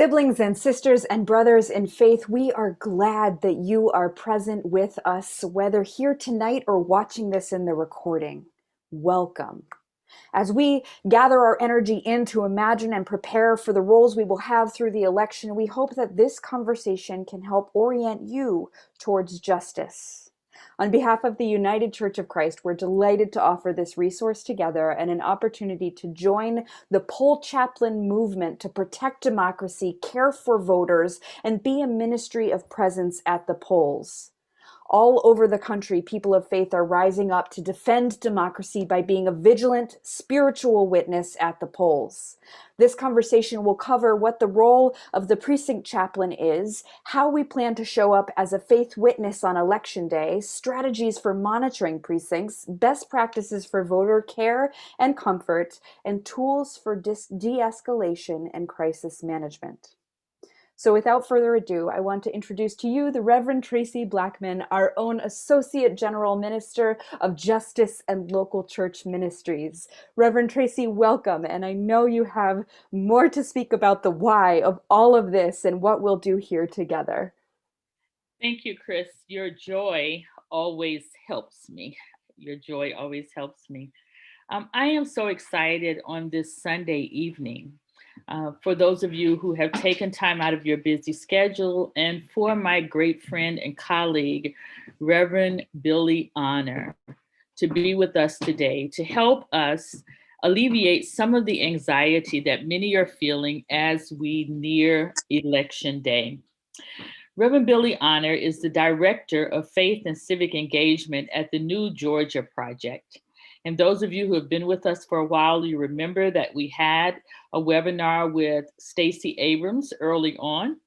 Siblings and sisters and brothers in faith, we are glad that you are present with us, whether here tonight or watching this in the recording. Welcome. As we gather our energy in to imagine and prepare for the roles we will have through the election, we hope that this conversation can help orient you towards justice. On behalf of the United Church of Christ, we're delighted to offer this resource together and an opportunity to join the poll chaplain movement to protect democracy, care for voters, and be a ministry of presence at the polls. All over the country, people of faith are rising up to defend democracy by being a vigilant, spiritual witness at the polls. This conversation will cover what the role of the precinct chaplain is, how we plan to show up as a faith witness on election day, strategies for monitoring precincts, best practices for voter care and comfort, and tools for de-escalation and crisis management. So without further ado, I want to introduce to you the Reverend Tracy Blackman, our own Associate General Minister of Justice and Local Church Ministries. Reverend Tracy, welcome. And I know you have more to speak about the why of all of this and what we'll do here together. Thank you, Chris. Your joy always helps me. Your joy always helps me. I am so excited on this Sunday evening. For those of you who have taken time out of your busy schedule, and for my great friend and colleague, Reverend Billy Honor, to be with us today to help us alleviate some of the anxiety that many are feeling as we near Election Day. Reverend Billy Honor is the Director of Faith and Civic Engagement at the New Georgia Project. And those of you who have been with us for a while, you remember that we had a webinar with Stacey Abrams early on.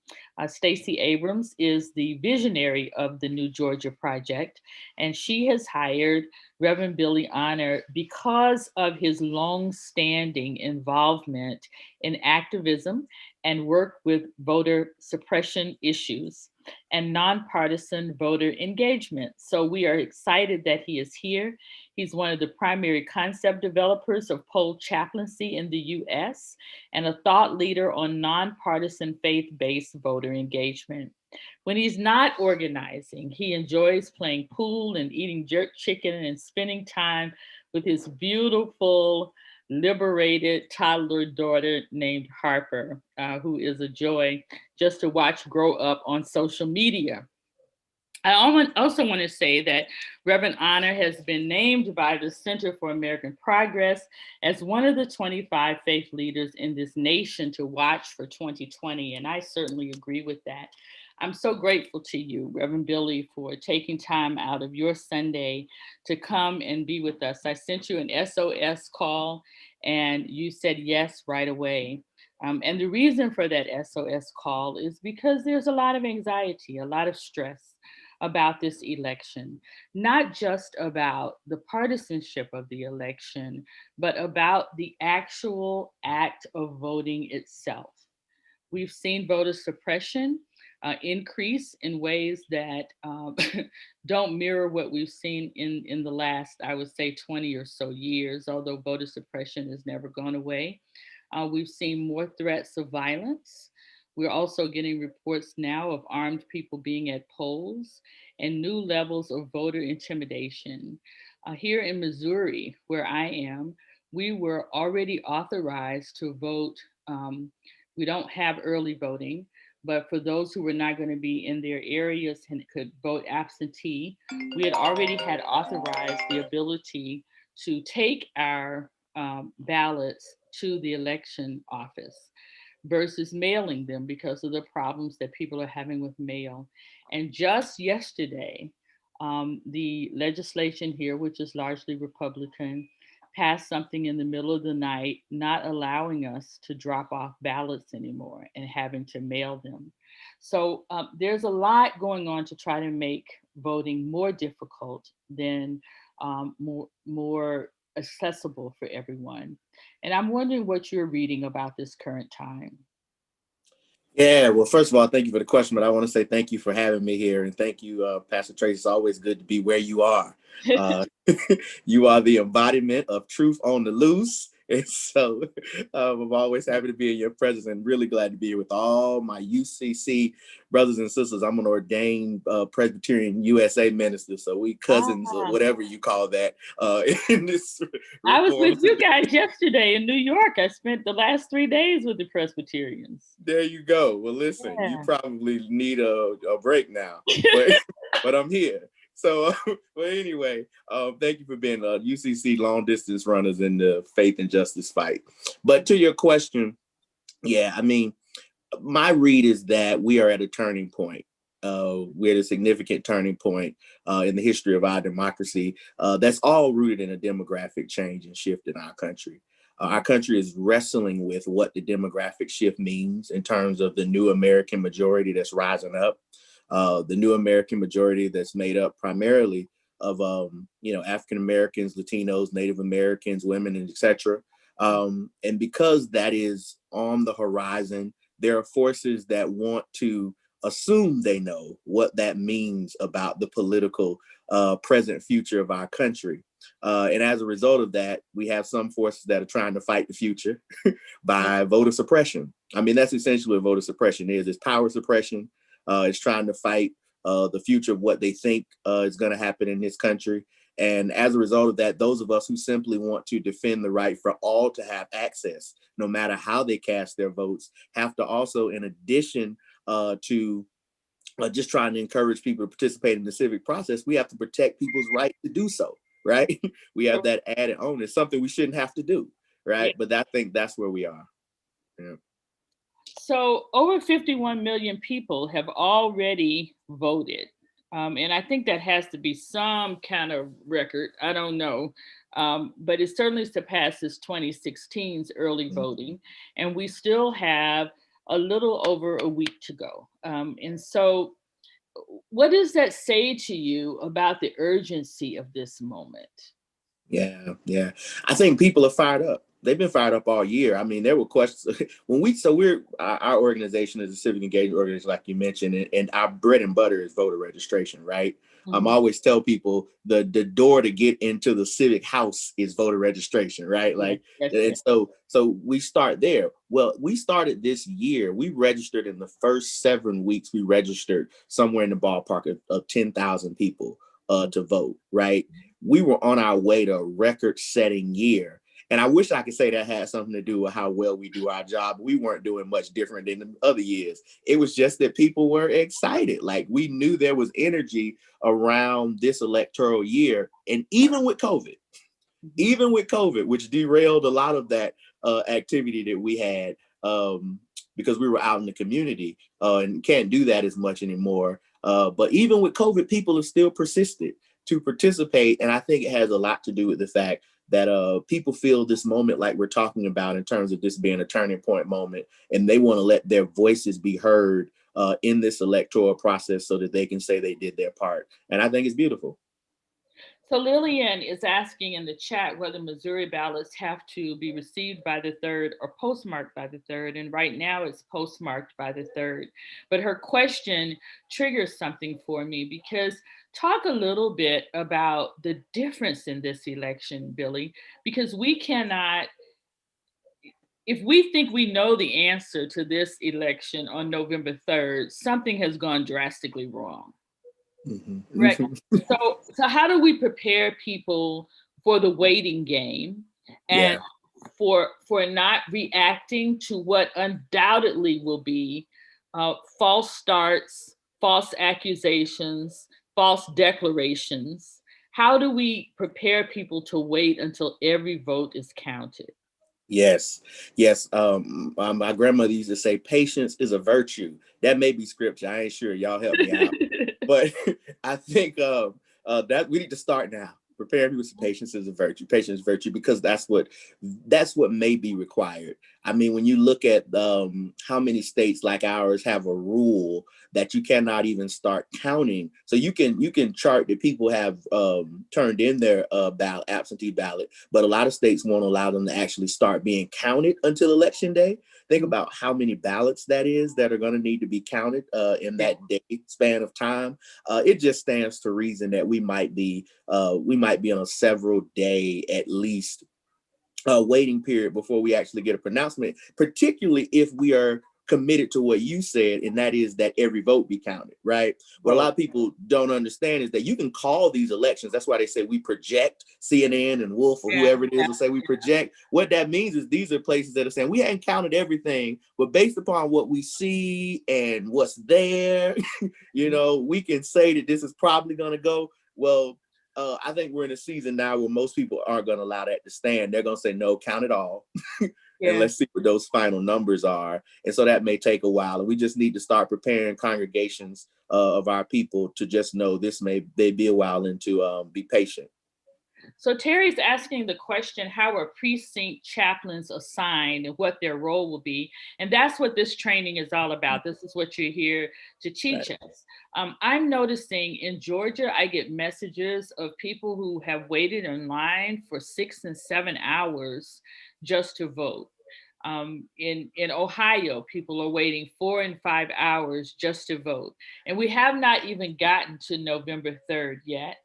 Stacey Abrams is the visionary of the New Georgia Project, and she has hired Reverend Billy Honor because of his long-standing involvement in activism and work with voter suppression issues and nonpartisan voter engagement. So we are excited that he is here. He's one of the primary concept developers of poll chaplaincy in the US and a thought leader on nonpartisan faith-based voter engagement. When he's not organizing, he enjoys playing pool and eating jerk chicken and spending time with his beautiful, liberated toddler daughter named Harper, who is a joy just to watch grow up on social media. I also want to say that Reverend Honor has been named by the Center for American Progress as one of the 25 faith leaders in this nation to watch for 2020, and I certainly agree with that. I'm so grateful to you, Reverend Billy, for taking time out of your Sunday to come and be with us. I sent you an SOS call, and you said yes right away. And the reason for that SOS call is because there's a lot of anxiety, a lot of stress about this election, not just about the partisanship of the election, but about the actual act of voting itself. We've seen voter suppression increase in ways that don't mirror what we've seen in the last, I would say, 20 or so years, although voter suppression has never gone away. We've seen more threats of violence. We're also getting reports now of armed people being at polls and new levels of voter intimidation. Here in Missouri, where I am, we were already authorized to vote. We don't have early voting, but for those who were not going to be in their areas and could vote absentee, we had already had authorized the ability to take our ballots to the election office versus mailing them because of the problems that people are having with mail. And just yesterday, the legislation here, which is largely Republican, passed something in the middle of the night, not allowing us to drop off ballots anymore and having to mail them. So there's a lot going on to try to make voting more difficult than more accessible for everyone. And I'm wondering what you're reading about this current time. Yeah, well, first of all, thank you for the question, but I want to say thank you for having me here. And thank you, Pastor Tracy. It's always good to be where you are. You are the embodiment of truth on the loose And so I'm always happy to be in your presence and really glad to be here with all my UCC brothers and sisters. I'm an ordained Presbyterian USA minister, so we cousins or whatever you call that in this I was with you today. guys yesterday in New York. I spent the last 3 days with the Presbyterians. There you go. Well, listen, you probably need a break now, but I'm here. So, well, anyway, thank you for being UCC long distance runners in the faith and justice fight. But to your question, yeah, I mean, my read is that we are at a turning point. We're at a significant turning point in the history of our democracy. That's all rooted in a demographic change and shift in our country. Our country is wrestling with what the demographic shift means in terms of the new American majority that's rising up. The new American majority that's made up primarily of African Americans, Latinos, Native Americans, women, and etc. And because that is on the horizon, there are forces that want to assume they know what that means about the political present future of our country. And as a result of that, we have some forces that are trying to fight the future by voter suppression. I mean, that's essentially what voter suppression is. It's power suppression. It's trying to fight the future of what they think is going to happen in this country. And as a result of that, those of us who simply want to defend the right for all to have access, no matter how they cast their votes, have to also, in addition to just trying to encourage people to participate in the civic process, we have to protect people's right to do so, right? We have that added onus, something we shouldn't have to do, right? Yeah. But I think that's where we are. Yeah. So over 51 million people have already voted. And I think that has to be some kind of record. I don't know. But it certainly surpasses 2016's early voting. And we still have a little over a week to go. And so what does that say to you about the urgency of this moment? Yeah. I think people are fired up. They've been fired up all year. I mean, there were questions our organization is a civic engagement organization, like you mentioned, and our bread and butter is voter registration, right? Mm-hmm. I always tell people the door to get into the civic house is voter registration, right? Like, and so we start there. Well, we started this year. We registered in the first 7 weeks. We registered somewhere in the ballpark of 10,000 people to vote, right? We were on our way to a record-setting year. And I wish I could say that had something to do with how well we do our job. We weren't doing much different than the other years. It was just that people were excited. Like, we knew there was energy around this electoral year. And even with COVID, which derailed a lot of that activity that we had because we were out in the community and can't do that as much anymore. But even with COVID, people have still persisted to participate. And I think it has a lot to do with the fact that people feel this moment like we're talking about in terms of this being a turning point moment, and they want to let their voices be heard in this electoral process so that they can say they did their part. And I think it's beautiful. So Lillian is asking in the chat whether Missouri ballots have to be received by the 3rd or postmarked by the 3rd. And right now it's postmarked by the 3rd. But her question triggers something for me, because talk a little bit about the difference in this election, Billy, because we cannot, if we think we know the answer to this election on November 3rd, something has gone drastically wrong. Mm-hmm. Right. So how do we prepare people for the waiting game and for not reacting to what undoubtedly will be false starts, false accusations, false declarations? How do we prepare people to wait until every vote is counted? Yes. My grandmother used to say, patience is a virtue. That may be scripture. I ain't sure. Y'all help me out. But I think that we need to start now. Preparing people for patience is a virtue. Patience is virtue, because that's what may be required. I mean, when you look at how many states like ours have a rule that you cannot even start counting. So you can chart that people have turned in their absentee ballot, but a lot of states won't allow them to actually start being counted until election day. Think about how many ballots that is that are going to need to be counted in that day span of time. It just stands to reason that we might be on a several day at least waiting period before we actually get a pronouncement, particularly if we are committed to what you said, and that is that every vote be counted, right? What a lot of people don't understand is that you can call these elections. That's why they say we project. CNN and Wolf or whoever it is will say we project. What that means is these are places that are saying we hadn't counted everything, but based upon what we see and what's there, you know, we can say that this is probably going to go. Well, I think we're in a season now where most people aren't going to allow that to stand. They're going to say, no, count it all. And let's see what those final numbers are. And so that may take a while. And we just need to start preparing congregations of our people to just know this may be a while and to be patient. So Terry's asking the question, how are precinct chaplains assigned and what their role will be? And that's what this training is all about. This is what you're here to teach us. I'm noticing in Georgia, I get messages of people who have waited in line for 6 and 7 hours just to vote. In Ohio, people are waiting 4 and 5 hours just to vote. And we have not even gotten to November 3rd yet.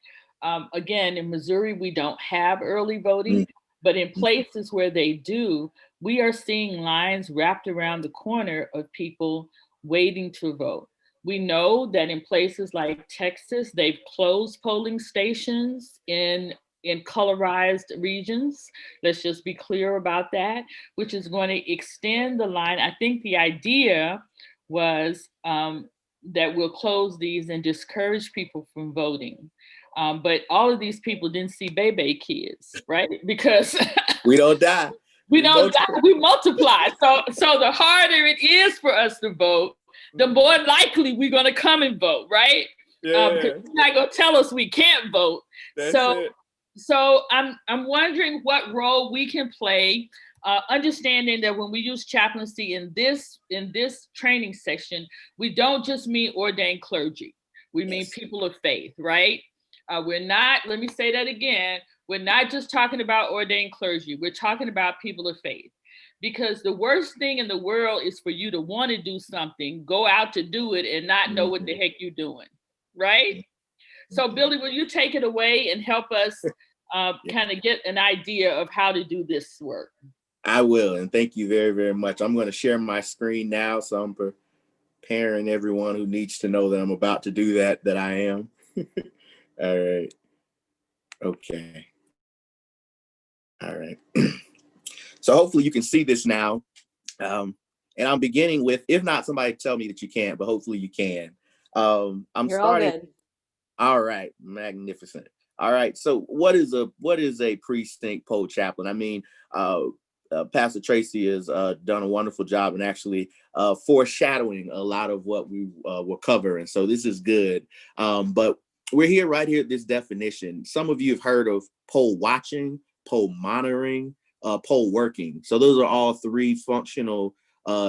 Again, in Missouri, we don't have early voting, but in places where they do, we are seeing lines wrapped around the corner of people waiting to vote. We know that in places like Texas, they've closed polling stations in colorized regions. Let's just be clear about that, which is going to extend the line. I think the idea was that we'll close these and discourage people from voting. But all of these people didn't see baby kids, right? Because we don't die. We don't die, we multiply. So the harder it is for us to vote, the more likely we're going to come and vote, right? Because you're not going to tell us we can't vote. So I'm wondering what role we can play, understanding that when we use chaplaincy in this training section, we don't just mean ordained clergy. We mean people of faith, right? We're not, let me say that again, we're not just talking about ordained clergy. We're talking about people of faith. Because the worst thing in the world is for you to want to do something, go out to do it, and not know what the heck you're doing, right? So Billy, will you take it away and help us kind of get an idea of how to do this work? I will, and thank you very, very much. I'm going to share my screen now, so I'm preparing everyone who needs to know that I'm about to do that I am. All right. Okay. All right. So hopefully you can see this now. And I'm beginning with, if not, somebody tell me that you can't, but hopefully you can. I'm You're starting. All good. All right. Magnificent. All right. So what is a precinct poll chaplain? I mean, Pastor Tracy has done a wonderful job in actually foreshadowing a lot of what we will cover. And so this is good. But we're right here at this definition. Some of you have heard of poll watching, poll monitoring, poll working. So those are all three functional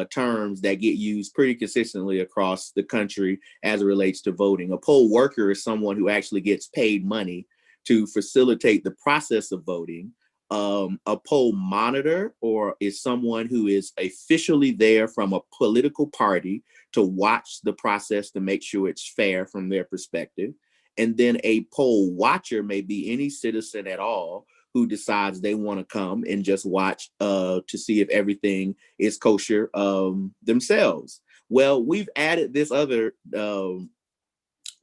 terms that get used pretty consistently across the country as it relates to voting. A poll worker is someone who actually gets paid money to facilitate the process of voting. A poll monitor is someone who is officially there from a political party to watch the process to make sure it's fair from their perspective. And then a poll watcher may be any citizen at all who decides they want to come and just watch to see if everything is kosher themselves. Well, we've added this other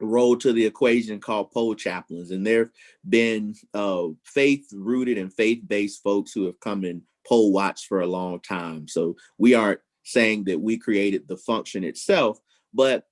role to the equation called poll chaplains, and there have been faith-rooted and faith-based folks who have come and poll watch for a long time. So we aren't saying that we created the function itself, but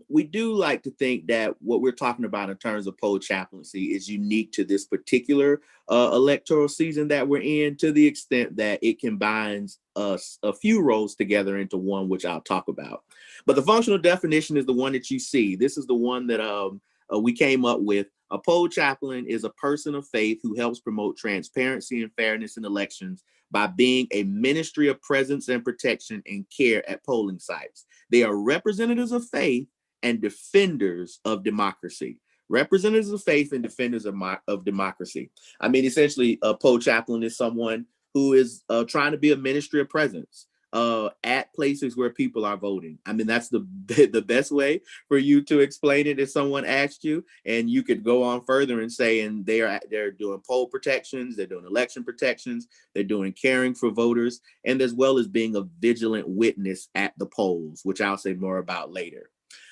we do like to think that what we're talking about in terms of poll chaplaincy is unique to this particular electoral season that we're in, to the extent that it combines a few roles together into one, which I'll talk about. But the functional definition is the one that you see. This is the one that we came up with. A poll chaplain is a person of faith who helps promote transparency and fairness in elections by being a ministry of presence and protection and care at polling sites. They are representatives of faith and defenders of democracy. Representatives of faith and defenders of democracy. I mean, essentially, a poll chaplain is someone who is trying to be a ministry of presence. at places where people are voting. I mean, that's the best way for you to explain it if someone asked you. And you could go on further and say, and they're doing poll protections, they're doing election protections, they're doing caring for voters, and as well as being a vigilant witness at the polls, which I'll say more about later.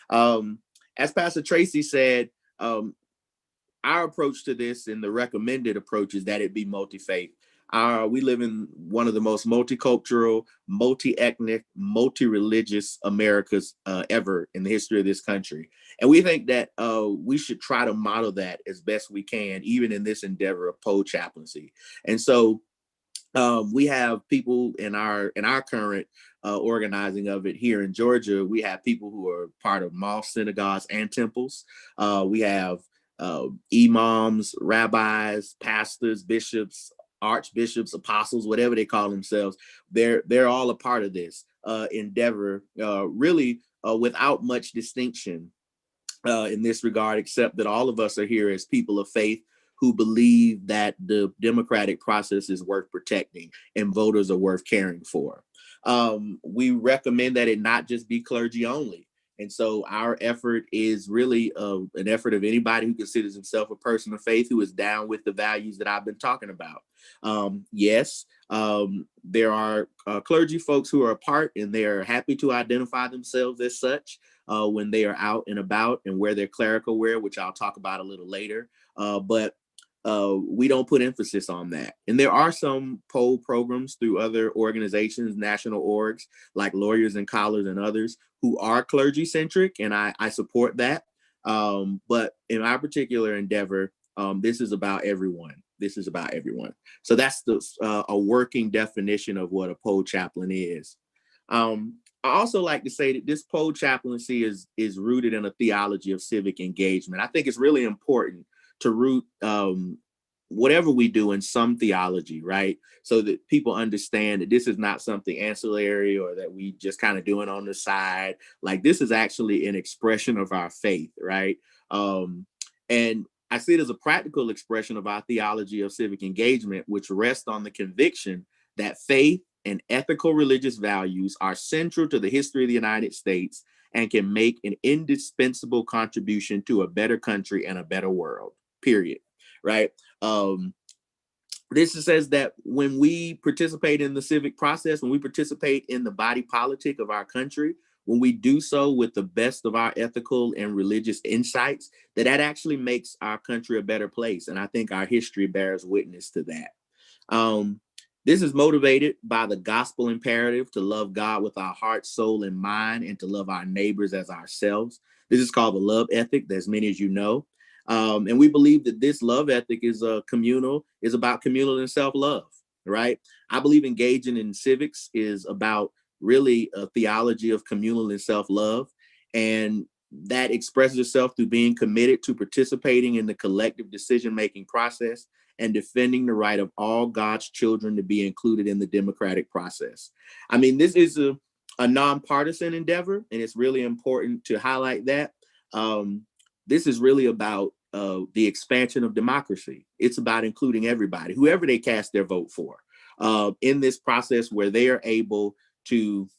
As Pastor Tracy said, our approach to this and the recommended approach is that it be multi-faith. We live in one of the most multicultural, multi-ethnic, multi-religious Americas ever in the history of this country. And we think that we should try to model that as best we can, even in this endeavor of poll chaplaincy. And so we have people in our current organizing of it here in Georgia. We have people who are part of mosques, synagogues, and temples. We have imams, rabbis, pastors, bishops, archbishops, apostles, whatever they call themselves. They're all a part of this endeavor, really without much distinction in this regard, except that all of us are here as people of faith who believe that the democratic process is worth protecting and voters are worth caring for. We recommend that it not just be clergy only. And so our effort is really an effort of anybody who considers himself a person of faith who is down with the values that I've been talking about. Yes, there are clergy folks who are a part and they're happy to identify themselves as such when they are out and about and wear their clerical wear, which I'll talk about a little later. But we don't put emphasis on that. And there are some poll programs through other organizations, national orgs, like Lawyers and Collars and others, who are clergy centric, and I support that. But in our particular endeavor, this is about everyone. This is about everyone. So that's a working definition of what a poll chaplain is. I also like to say that this poll chaplaincy is rooted in a theology of civic engagement. I think it's really important to root whatever we do in some theology, right? So that people understand that this is not something ancillary or that we just kind of doing on the side. Like, this is actually an expression of our faith, right? And I see it as a practical expression of our theology of civic engagement, which rests on the conviction that faith and ethical religious values are central to the history of the United States and can make an indispensable contribution to a better country and a better world, period. Right? This says that when we participate in the civic process, when we participate in the body politic of our country, when we do so with the best of our ethical and religious insights, that actually makes our country a better place. And I think our history bears witness to that. This is motivated by the gospel imperative to love God with our heart, soul, and mind, and to love our neighbors as ourselves. This is called the love ethic, as many as you know. And we believe that this love ethic is about communal and self-love, right? I believe engaging in civics is about really a theology of communal and self-love. And that expresses itself through being committed to participating in the collective decision-making process and defending the right of all God's children to be included in the democratic process. I mean, this is a nonpartisan endeavor, and it's really important to highlight that. This is really about the expansion of democracy. It's about including everybody, whoever they cast their vote for, in this process where they are able to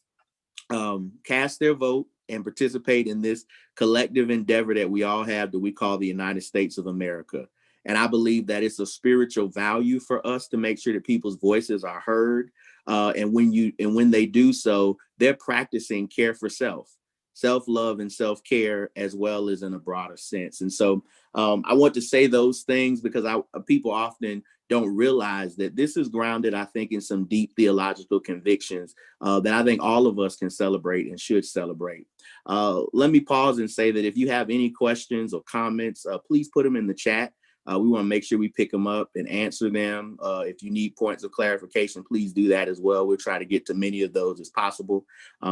cast their vote and participate in this collective endeavor that we all have that we call the United States of America. And I believe that it's a spiritual value for us to make sure that people's voices are heard. And when they do so, they're practicing care for self-love and self-care, as well as in a broader sense. And so I want to say those things because people often don't realize that this is grounded, I think, in some deep theological convictions that I think all of us can celebrate and should celebrate. Let me pause and say that if you have any questions or comments, please put them in the chat. We want to make sure we pick them up and answer them. If you need points of clarification, please do that as well. We'll try to get to many of those as possible.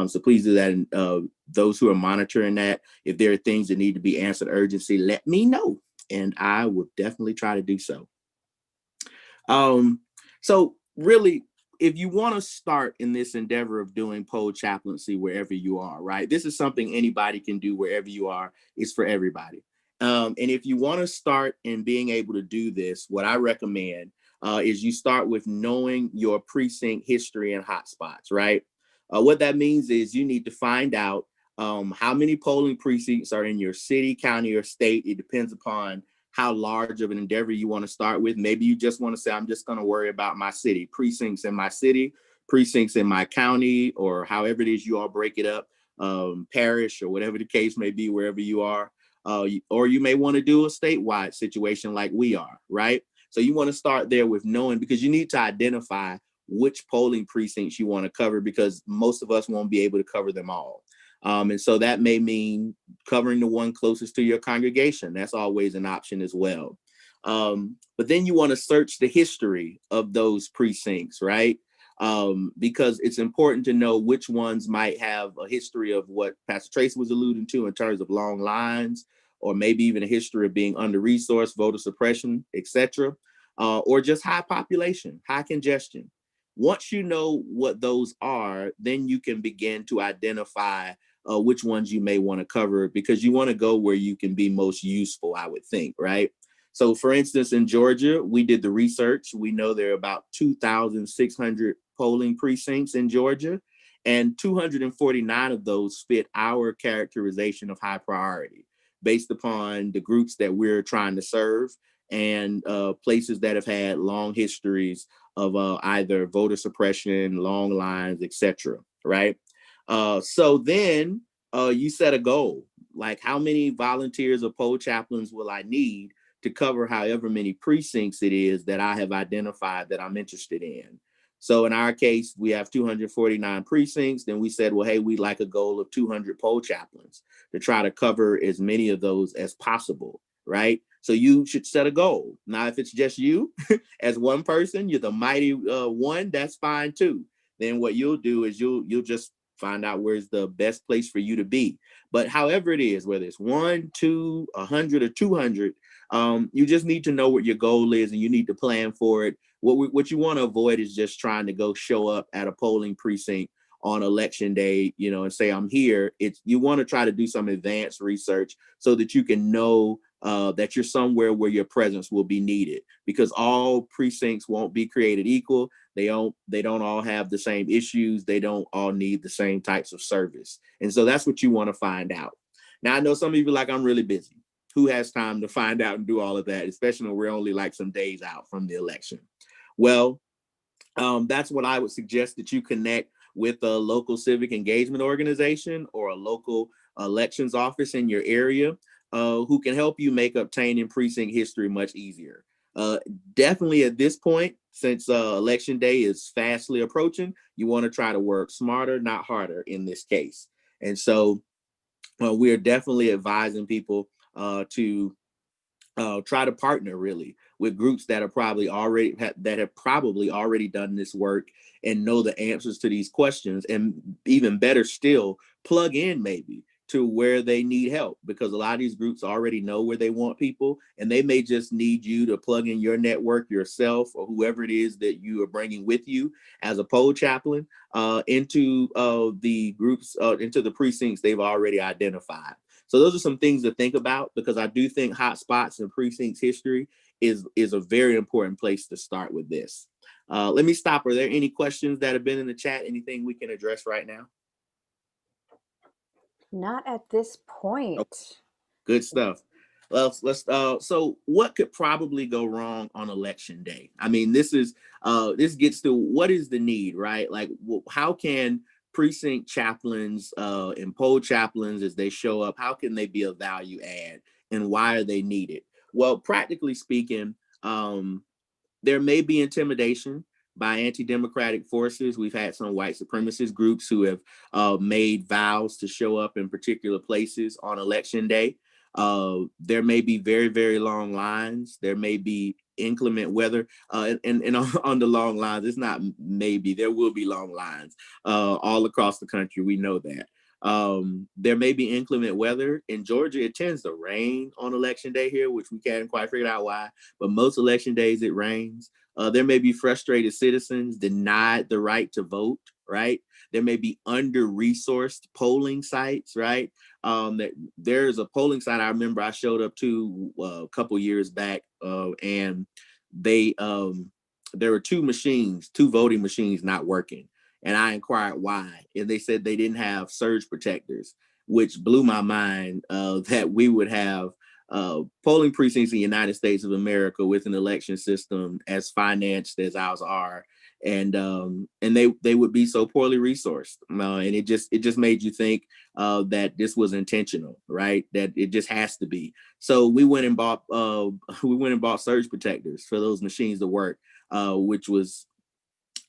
So please do that. And those who are monitoring that, if there are things that need to be answered urgency, let me know. And I will definitely try to do so. So really, if you want to start in this endeavor of doing poll chaplaincy wherever you are, right? This is something anybody can do wherever you are. It's for everybody. And if you want to start in being able to do this, what I recommend is you start with knowing your precinct history and hotspots, right? What that means is you need to find out how many polling precincts are in your city, county, or state. It depends upon how large of an endeavor you want to start with. Maybe you just want to say, I'm just going to worry about my city, precincts in my city, precincts in my county, or however it is you all break it up, parish, or whatever the case may be, wherever you are. Or you may want to do a statewide situation like we are, right? So you want to start there with knowing, because you need to identify which polling precincts you want to cover, because most of us won't be able to cover them all. And so that may mean covering the one closest to your congregation. That's always an option as well. But then you want to search the history of those precincts, right? Because it's important to know which ones might have a history of what Pastor Tracy was alluding to in terms of long lines, or maybe even a history of being under-resourced, voter suppression, etc., or just high population, high congestion. Once you know what those are, then you can begin to identify which ones you may want to cover, because you want to go where you can be most useful, I would think, right? So for instance, in Georgia, we did the research. We know there are about 2,600 polling precincts in Georgia, and 249 of those fit our characterization of high priority based upon the groups that we're trying to serve, and places that have had long histories of either voter suppression, long lines, etc. Right? So then you set a goal, like how many volunteers or poll chaplains will I need to cover however many precincts it is that I have identified that I'm interested in. So in our case, we have 249 precincts. Then we said, well, hey, we'd like a goal of 200 poll chaplains to try to cover as many of those as possible, right? So you should set a goal. Now, if it's just you as one person, you're the mighty one, that's fine too. Then what you'll do is you'll just find out where's the best place for you to be. But however it is, whether it's 1, 2, 100, or 200, you just need to know what your goal is, and you need to plan for it. What you want to avoid is just trying to go show up at a polling precinct on election day, and say, I'm here. You want to try to do some advanced research so that you can know that you're somewhere where your presence will be needed, because all precincts won't be created equal. They don't all have the same issues. They don't all need the same types of service. And so that's what you want to find out. Now, I know some of you are like, I'm really busy. Who has time to find out and do all of that, especially when we're only like some days out from the election? Well, that's what I would suggest, that you connect with a local civic engagement organization or a local elections office in your area who can help you make obtaining precinct history much easier. Definitely at this point, since election day is fastly approaching, you want to try to work smarter, not harder in this case. And so we are definitely advising people to try to partner really with groups that are probably already have probably already done this work and know the answers to these questions, and even better still, plug in maybe to where they need help, because a lot of these groups already know where they want people, and they may just need you to plug in your network yourself, or whoever it is that you are bringing with you as a poll chaplain into the groups, into the precincts they've already identified. So those are some things to think about, because I do think hotspots and precincts history is a very important place to start with this. Let me stop. Are there any questions that have been in the chat? Anything we can address right now? Not at this point. Okay. Good stuff. Let's so what could probably go wrong on election day? I mean, this gets to what is the need, right? Like, how can precinct chaplains and poll chaplains, as they show up, how can they be a value add, and why are they needed? Well, practically speaking, there may be intimidation by anti-democratic forces. We've had some white supremacist groups who have made vows to show up in particular places on election day. There may be very, very long lines. There may be inclement weather, and on the long lines, it's not maybe, there will be long lines all across the country. We know that. There may be inclement weather. In Georgia, it tends to rain on election day here, which we can't quite figure out why, but most election days it rains. There may be frustrated citizens denied the right to vote, right? There may be under-resourced polling sites, right? There's a polling site I remember I showed up to a couple years back, and there were two voting machines not working. And I inquired why. And they said they didn't have surge protectors, which blew my mind, that we would have polling precincts in the United States of America with an election system as financed as ours are. And they would be so poorly resourced. And it just made you think that this was intentional, right? That it just has to be. So we went and bought surge protectors for those machines to work, which was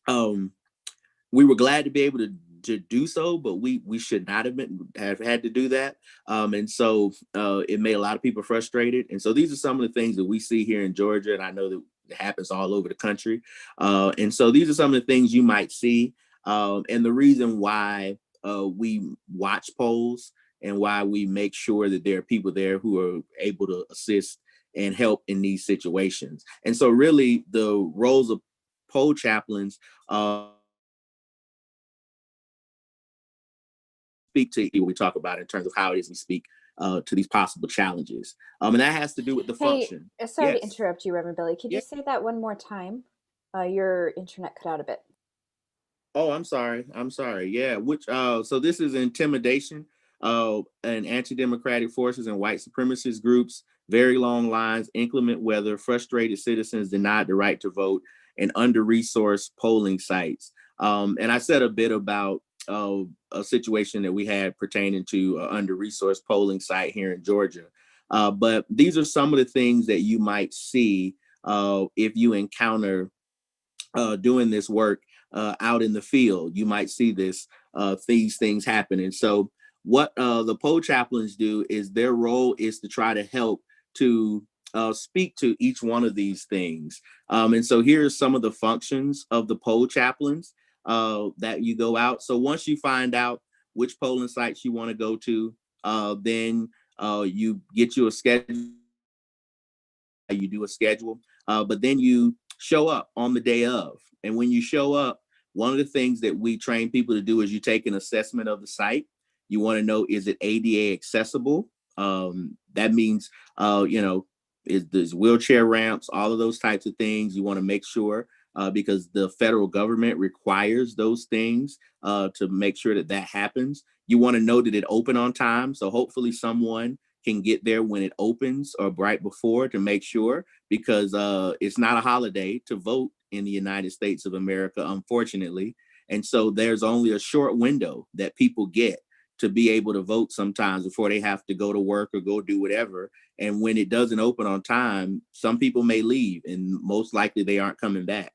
we were glad to be able to do so, but we should not have had to do that. And so it made a lot of people frustrated. And so these are some of the things that we see here in Georgia, and I know that it happens all over the country. And so these are some of the things you might see. And the reason why we watch polls and why we make sure that there are people there who are able to assist and help in these situations. And so really the roles of poll chaplains speak to what we talk about in terms of how it is we speak to these possible challenges. And that has to do with the function. Sorry to interrupt you, Reverend Billy. Could you say that one more time? Your internet cut out a bit. Oh, I'm sorry. Yeah. So this is intimidation and anti-democratic forces and white supremacist groups, very long lines, inclement weather, frustrated citizens denied the right to vote, and under-resourced polling sites. And I said a bit about a situation that we had pertaining to under-resourced polling site here in Georgia. But these are some of the things that you might see if you encounter doing this work out in the field. You might see these things happen. And so what the poll chaplains do is their role is to try to help to speak to each one of these things. And so here's some of the functions of the poll chaplains that you go out. So once you find out which polling sites you want to go to, then you get you a schedule. You do a schedule, but then you show up on the day of. And when you show up, one of the things that we train people to do is you take an assessment of the site. You want to know, is it ADA accessible? That means, there's wheelchair ramps, all of those types of things. You want to make sure because the federal government requires those things to make sure that happens. You want to know that it opened on time. So hopefully someone can get there when it opens or right before to make sure, because it's not a holiday to vote in the United States of America, unfortunately. And so there's only a short window that people get to be able to vote sometimes before they have to go to work or go do whatever. And when it doesn't open on time, some people may leave and most likely they aren't coming back.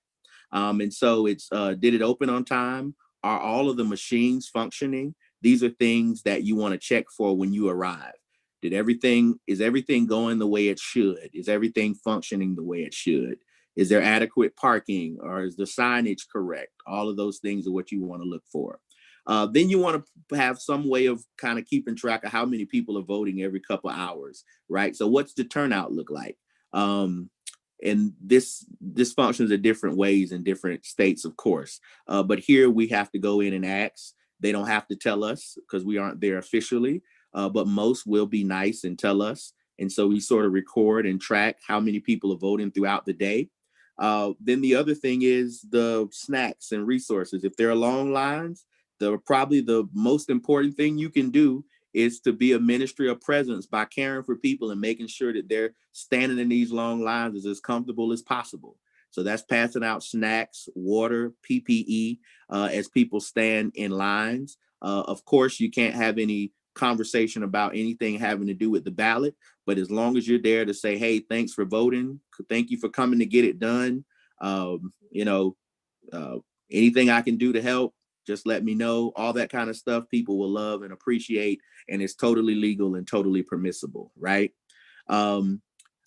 And so it's, did it open on time? Are all of the machines functioning? These are things that you want to check for when you arrive. Is everything going the way it should? Is everything functioning the way it should? Is there adequate parking, or is the signage correct? All of those things are what you want to look for. Then you want to have some way of kind of keeping track of how many people are voting every couple of hours, right? So what's the turnout look like? And this functions in different ways in different states, of course. But here we have to go in and ask. They don't have to tell us because we aren't there officially, but most will be nice and tell us. And so we sort of record and track how many people are voting throughout the day. Then the other thing is the snacks and resources. If there are long lines, probably the most important thing you can do is to be a ministry of presence by caring for people and making sure that they're standing in these long lines as comfortable as possible. So that's passing out snacks, water, PPE as people stand in lines. Of course, you can't have any conversation about anything having to do with the ballot, but as long as you're there to say, hey, thanks for voting, thank you for coming to get it done, anything I can do to help, just let me know. All that kind of stuff people will love and appreciate, and it's totally legal and totally permissible, right? I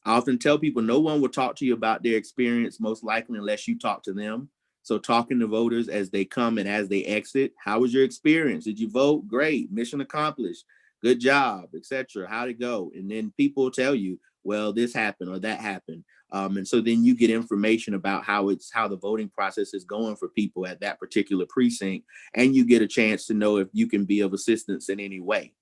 often tell people no one will talk to you about their experience most likely unless you talk to them. So talking to voters as they come and as they exit, how was your experience? Did you vote? Great, mission accomplished, good job, etc. How'd it go? And then people will tell you, well, this happened or that happened. And so then you get information about how the voting process is going for people at that particular precinct, and you get a chance to know if you can be of assistance in any way.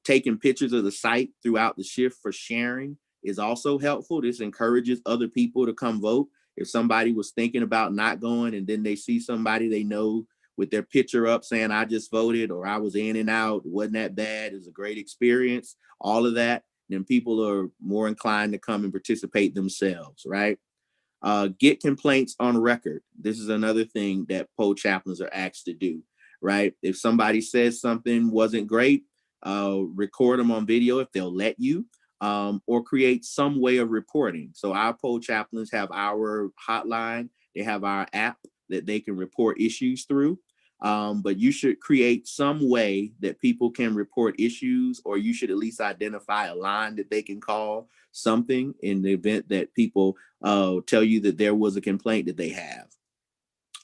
Taking pictures of the site throughout the shift for sharing is also helpful. This encourages other people to come vote. If somebody was thinking about not going and then they see somebody they know with their picture up saying, I just voted, or I was in and out, it wasn't that bad, it was a great experience, all of that, then people are more inclined to come and participate themselves, right? Get complaints on record. This is another thing that poll chaplains are asked to do, right? If somebody says something wasn't great, record them on video if they'll let you, or create some way of reporting. So our poll chaplains have our hotline, they have our app that they can report issues through. But you should create some way that people can report issues, or you should at least identify a line that they can call, something in the event that people tell you that there was a complaint that they have.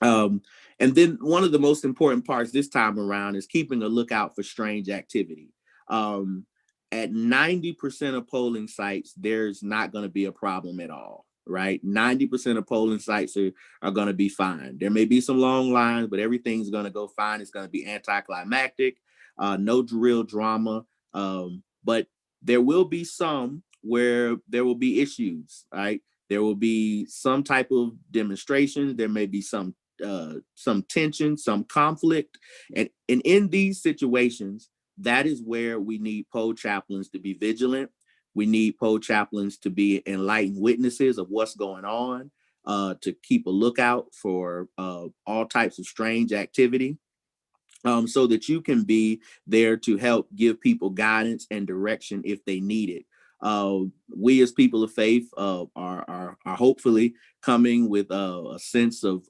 And then one of the most important parts this time around is keeping a lookout for strange activity. At 90% of polling sites, there's not going to be a problem at all, right? 90% of polling sites are going to be fine. There may be some long lines, but everything's going to go fine. It's going to be anticlimactic, no real drama. But there will be some where there will be issues, right? There will be some type of demonstration. There may be some tension, some conflict. And in these situations, that is where we need poll chaplains to be vigilant. We need poll chaplains to be enlightened witnesses of what's going on, to keep a lookout for all types of strange activity, so that you can be there to help give people guidance and direction if they need it. We as people of faith are hopefully coming with a sense of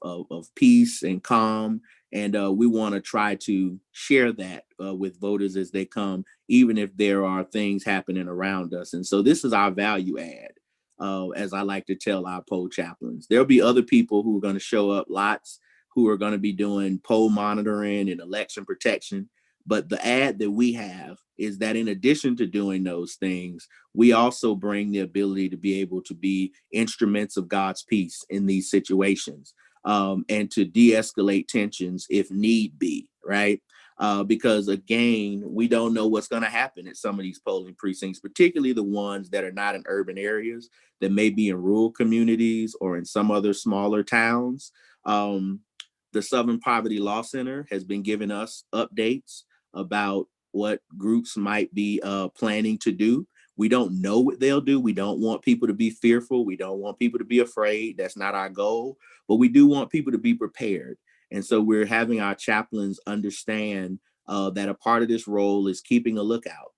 peace and calm, and we want to try to share that with voters as they come, even if there are things happening around us. And so this is our value add, as I like to tell our poll chaplains. There'll be other people who are going to show up, lots, who are going to be doing poll monitoring and election protection. But the ad that we have is that in addition to doing those things, we also bring the ability to be able to be instruments of God's peace in these situations, and to de-escalate tensions if need be, right? Because again, we don't know what's going to happen at some of these polling precincts, particularly the ones that are not in urban areas, that may be in rural communities or in some other smaller towns. The Southern Poverty Law Center has been giving us updates about what groups might be planning to do. We don't know what they'll do. We don't want people to be fearful. We don't want people to be afraid. That's not our goal. But we do want people to be prepared. And so we're having our chaplains understand that a part of this role is keeping a lookout.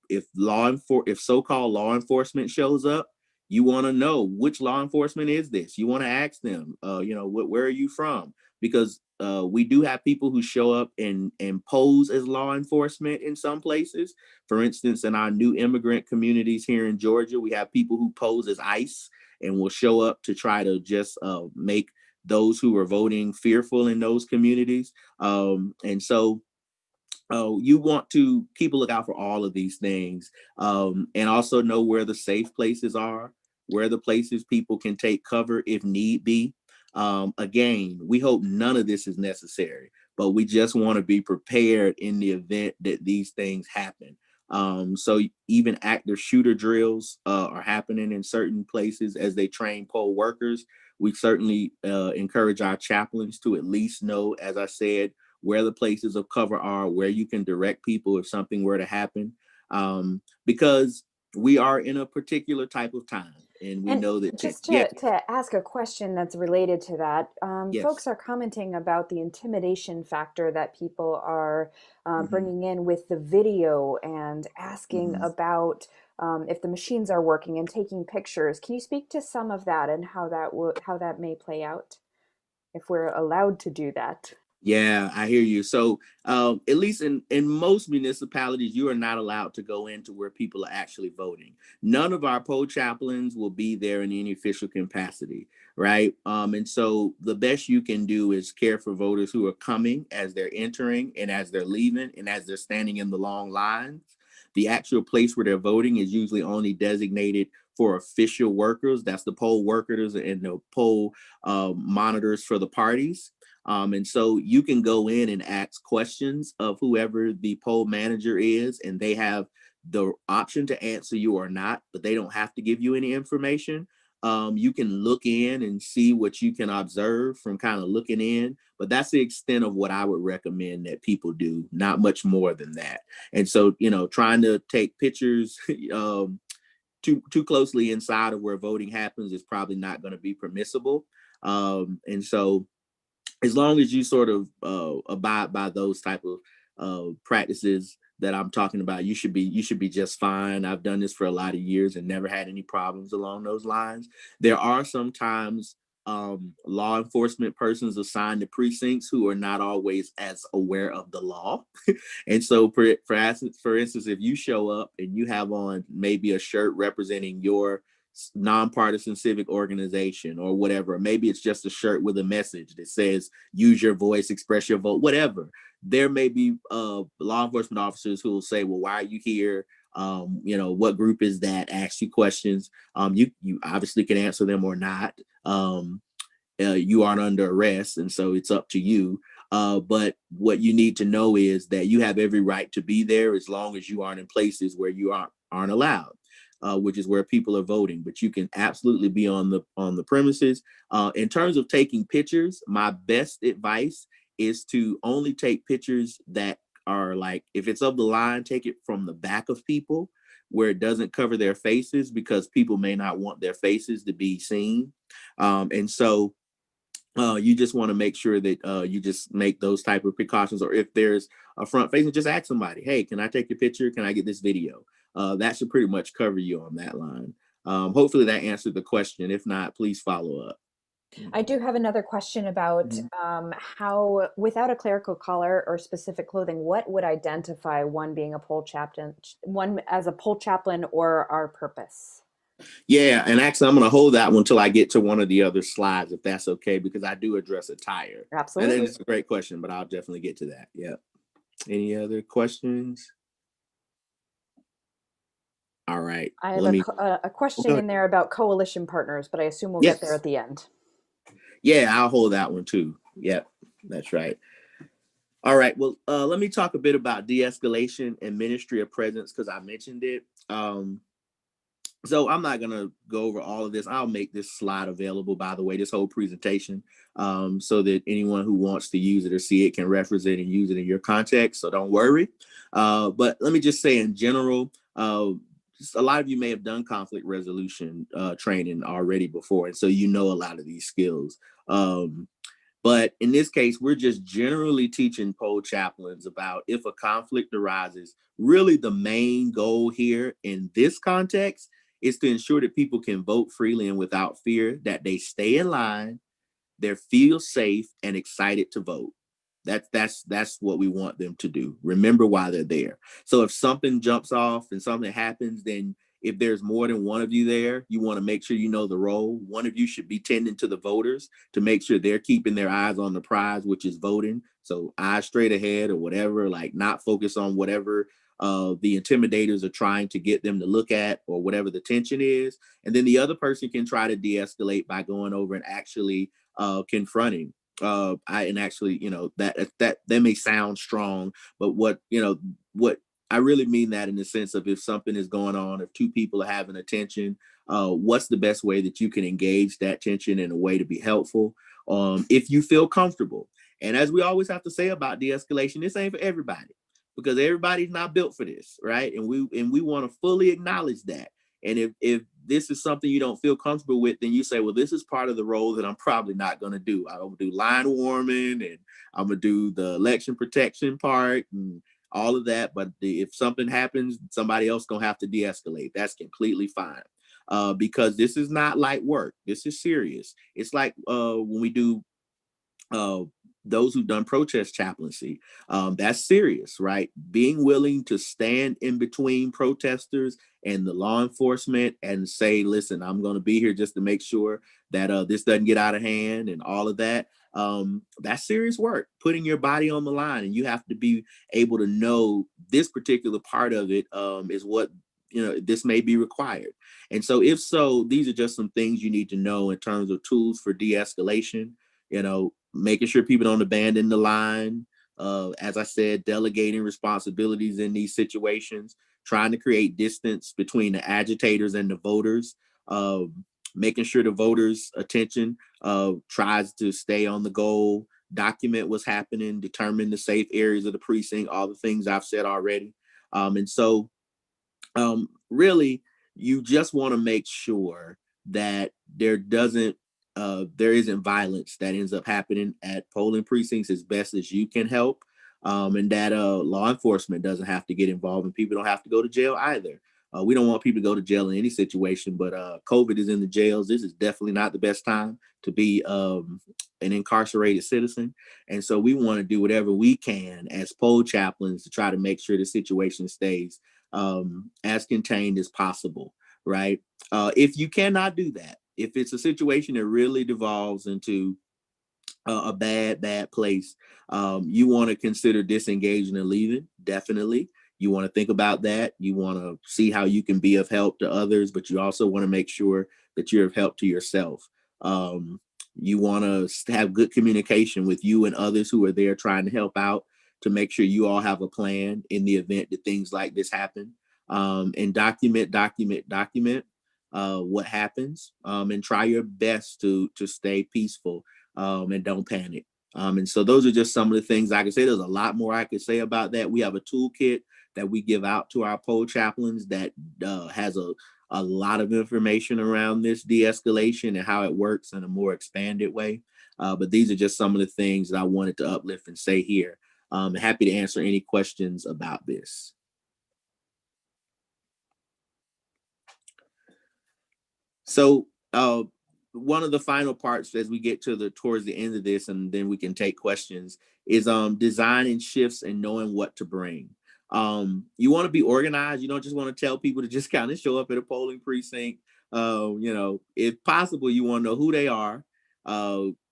If so-called law enforcement shows up, you want to know which law enforcement is this. You want to ask them, where are you from? Because we do have people who show up and pose as law enforcement in some places. For instance, in our new immigrant communities here in Georgia, we have people who pose as ICE and will show up to try to just make those who are voting fearful in those communities. And so you want to keep a lookout for all of these things, and also know where the safe places are, where the places people can take cover if need be. Again, we hope none of this is necessary, but we just want to be prepared in the event that these things happen. So even active shooter drills are happening in certain places as they train poll workers. We certainly encourage our chaplains to at least know, as I said, where the places of cover are, where you can direct people if something were to happen, because we are in a particular type of time. And we know that just to ask a question that's related to that, yes. Folks are commenting about the intimidation factor that people are bringing in with the video and asking about if the machines are working and taking pictures. Can you speak to some of that and how that may play out if we're allowed to do that? Yeah, I hear you. So at least in most municipalities, you are not allowed to go into where people are actually voting. None of our poll chaplains will be there in any official capacity, right? And so the best you can do is care for voters who are coming as they're entering and as they're leaving and as they're standing in the long lines. The actual place where they're voting is usually only designated for official workers. That's the poll workers and the poll monitors for the parties. And so you can go in and ask questions of whoever the poll manager is, and they have the option to answer you or not, but they don't have to give you any information. You can look in and see what you can observe from kind of looking in, but that's the extent of what I would recommend that people do, not much more than that. And so, trying to take pictures too closely inside of where voting happens is probably not going to be permissible. And so as long as you sort of abide by those type of practices that I'm talking about, you should be just fine. I've done this for a lot of years and never had any problems along those lines. There are sometimes law enforcement persons assigned to precincts who are not always as aware of the law. And so for instance, if you show up and you have on maybe a shirt representing your nonpartisan civic organization or whatever, maybe it's just a shirt with a message that says use your voice, express your vote, whatever, there may be law enforcement officers who will say, well, why are you here? What group is that? Ask you questions. You obviously can answer them or not. You aren't under arrest, and so it's up to you. But what you need to know is that you have every right to be there as long as you aren't in places where you aren't allowed. Which is where people are voting, but you can absolutely be on the premises. In terms of taking pictures, my best advice is to only take pictures that are like, if it's of the line, take it from the back of people where it doesn't cover their faces, because people may not want their faces to be seen. And so you just want to make sure that you just make those type of precautions. Or if there's a front facing, just ask somebody, hey, can I take your picture? Can I get this video? That should pretty much cover you on that line. Hopefully that answered the question. If not, please follow up. I do have another question about how, without a clerical collar or specific clothing, what would identify one being a poll chaplain, one as a poll chaplain, or our purpose? Yeah, and actually, I'm going to hold that one until I get to one of the other slides, if that's okay, because I do address attire. Absolutely. And it's a great question, but I'll definitely get to that. Yeah. Any other questions? All right. I have a question in there about coalition partners, but I assume we'll get there at the end. Yeah, I'll hold that one too. Yep, that's right. All right. Well, let me talk a bit about de-escalation and ministry of presence, because I mentioned it. So I'm not going to go over all of this. I'll make this slide available, by the way, this whole presentation, so that anyone who wants to use it or see it can reference it and use it in your context. So don't worry. But let me just say in general, a lot of you may have done conflict resolution training already before. And so you know a lot of these skills. But in this case, we're just generally teaching poll chaplains about, if a conflict arises, really the main goal here in this context is to ensure that people can vote freely and without fear, that they stay in line, they feel safe and excited to vote. That's what we want them to do. Remember why they're there. So if something jumps off and something happens, then if there's more than one of you there, you want to make sure you know the role. One of you should be tending to the voters to make sure they're keeping their eyes on the prize, which is voting. So eyes straight ahead or whatever, like not focus on whatever the intimidators are trying to get them to look at or whatever the tension is. And then the other person can try to de-escalate by going over and actually confronting. That may sound strong, but what I really mean that in the sense of, if something is going on, if two people are having a tension, what's the best way that you can engage that tension in a way to be helpful, if you feel comfortable. And as we always have to say about de-escalation, this ain't for everybody, because everybody's not built for this, right? And we want to fully acknowledge that. And if this is something you don't feel comfortable with, then you say, well, this is part of the role that I'm probably not going to do. I'm going to do line warming, and I'm going to do the election protection part and all of that. But if something happens, somebody else going to have to de-escalate. That's completely fine. Because this is not light work. This is serious. It's like when we do those who've done protest chaplaincy, that's serious, right? Being willing to stand in between protesters and the law enforcement and say, listen, I'm going to be here just to make sure that this doesn't get out of hand and all of that. That's serious work, putting your body on the line. And you have to be able to know this particular part of it is what, this may be required. And so if so, these are just some things you need to know in terms of tools for de-escalation, making sure people don't abandon the line. As I said, delegating responsibilities in these situations, trying to create distance between the agitators and the voters. making sure the voters' attention tries to stay on the goal, document what's happening, determine the safe areas of the precinct, all the things I've said already. And so really, you just want to make sure that there isn't violence that ends up happening at polling precincts as best as you can help. And that law enforcement doesn't have to get involved and people don't have to go to jail either. We don't want people to go to jail in any situation, but COVID is in the jails. This is definitely not the best time to be an incarcerated citizen. And so we want to do whatever we can as poll chaplains to try to make sure the situation stays as contained as possible, right? If you cannot do that, if it's a situation that really devolves into a bad place, you want to consider disengaging and leaving, definitely. You want to think about that. You want to see how you can be of help to others, but you also want to make sure that you're of help to yourself. You want to have good communication with you and others who are there trying to help out to make sure you all have a plan in the event that things like this happen. And document what happens, and try your best to stay peaceful and don't panic. And so those are just some of the things I can say. There's a lot more I could say about that. We have a toolkit that we give out to our poll chaplains that has a lot of information around this de-escalation and how it works in a more expanded way. But these are just some of the things that I wanted to uplift and say here. I'm happy to answer any questions about this. So one of the final parts as we get to towards the end of this, and then we can take questions, is designing shifts and knowing what to bring. You want to be organized. You don't just want to tell people to just kind of show up at a polling precinct. If possible, you want to know who they are,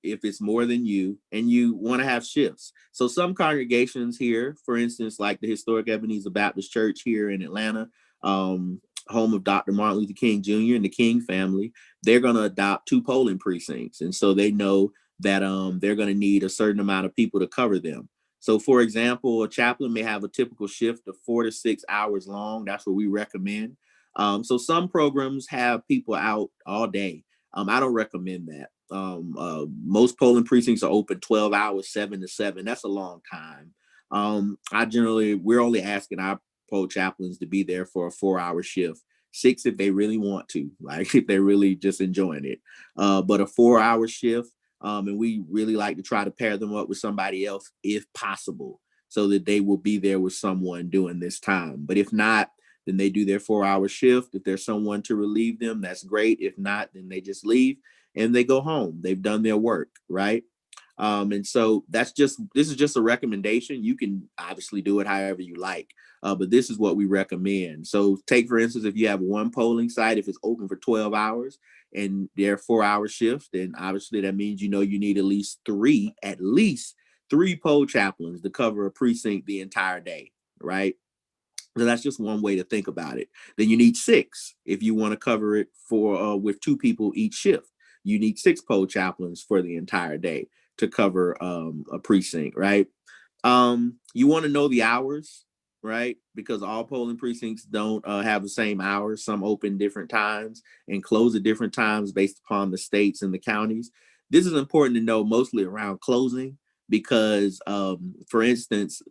if it's more than you, and you want to have shifts. So some congregations here, for instance, like the Historic Ebenezer Baptist Church here in Atlanta, home of Dr. Martin Luther King Jr. and the King family, they're going to adopt 2 polling precincts. And so they know that they're going to need a certain amount of people to cover them. So for example, a chaplain may have a typical shift of 4 to 6 hours long. That's what we recommend. So some programs have people out all day. I don't recommend that. Most polling precincts are open 12 hours, 7 to 7. That's a long time. We're only asking our poll chaplains to be there for a 4-hour shift, 6 if they really want to, like if they're really just enjoying it. But a 4-hour shift, and we really like to try to pair them up with somebody else if possible, so that they will be there with someone during this time. But if not, then they do their 4-hour shift. If there's someone to relieve them, that's great. If not, then they just leave and they go home. They've done their work, right? And so this is just a recommendation. You can obviously do it however you like, but this is what we recommend. So take, for instance, if you have one polling site, if it's open for 12 hours and they're 4-hour shifts, then obviously that means, you need at least three poll chaplains to cover a precinct the entire day, right? So that's just one way to think about it. Then you need 6 if you want to cover it with 2 people each shift. You need 6 poll chaplains for the entire day to cover a precinct, right? You want to know the hours, right? Because all polling precincts don't have the same hours. Some open different times and close at different times based upon the states and the counties. This is important to know mostly around closing because, for instance,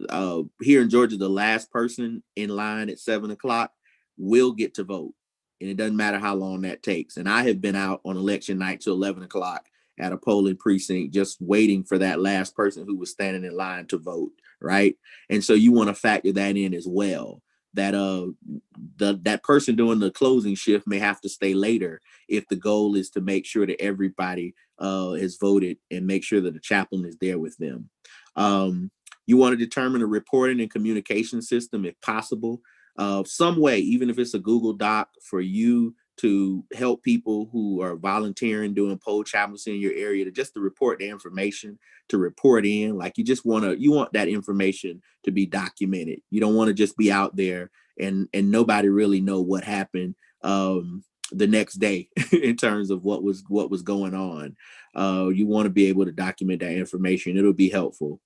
here in Georgia, the last person in line at 7 o'clock will get to vote. And it doesn't matter how long that takes. And I have been out on election night till 11 o'clock at a polling precinct, just waiting for that last person who was standing in line to vote, right? And so you want to factor that in as well. That that person doing the closing shift may have to stay later if the goal is to make sure that everybody has voted and make sure that the chaplain is there with them. You want to determine a reporting and communication system if possible. Some way, even if it's a Google Doc for you to help people who are volunteering doing poll chaplaincy in your area to report the information, to report in. Like you want that information to be documented. You don't want to just be out there and nobody really know what happened the next day in terms of what was going on. You want to be able to document that information. It'll be helpful.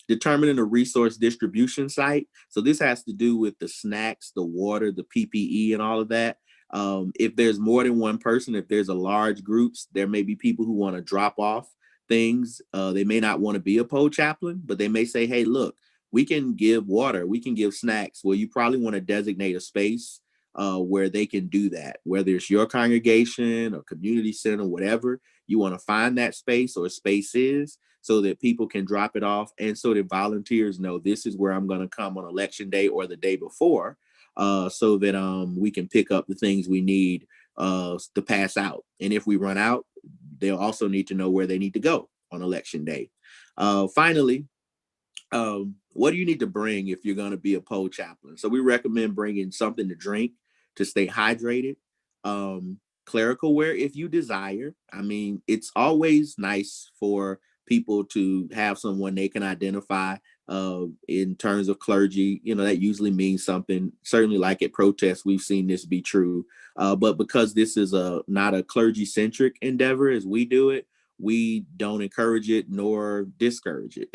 Determining a resource distribution site. So this has to do with the snacks, the water, the PPE, and all of that. If there's more than one person, if there's a large groups, there may be people who want to drop off things. They may not want to be a poll chaplain, but they may say, hey, look, we can give water, we can give snacks. Well, you probably want to designate a space where they can do that, whether it's your congregation or community center, whatever. You want to find that space or spaces so that people can drop it off, and so that volunteers know this is where I'm going to come on election day or the day before, so that we can pick up the things we need to pass out. And if we run out, they'll also need to know where they need to go on election day. Finally, what do you need to bring if you're going to be a poll chaplain? So we recommend bringing something to drink to stay hydrated, clerical wear if you desire. I mean, it's always nice for people to have someone they can identify in terms of clergy. You know, that usually means something. Certainly like at protests, we've seen this be true. But because this is not a clergy-centric endeavor as we do it, we don't encourage it nor discourage it.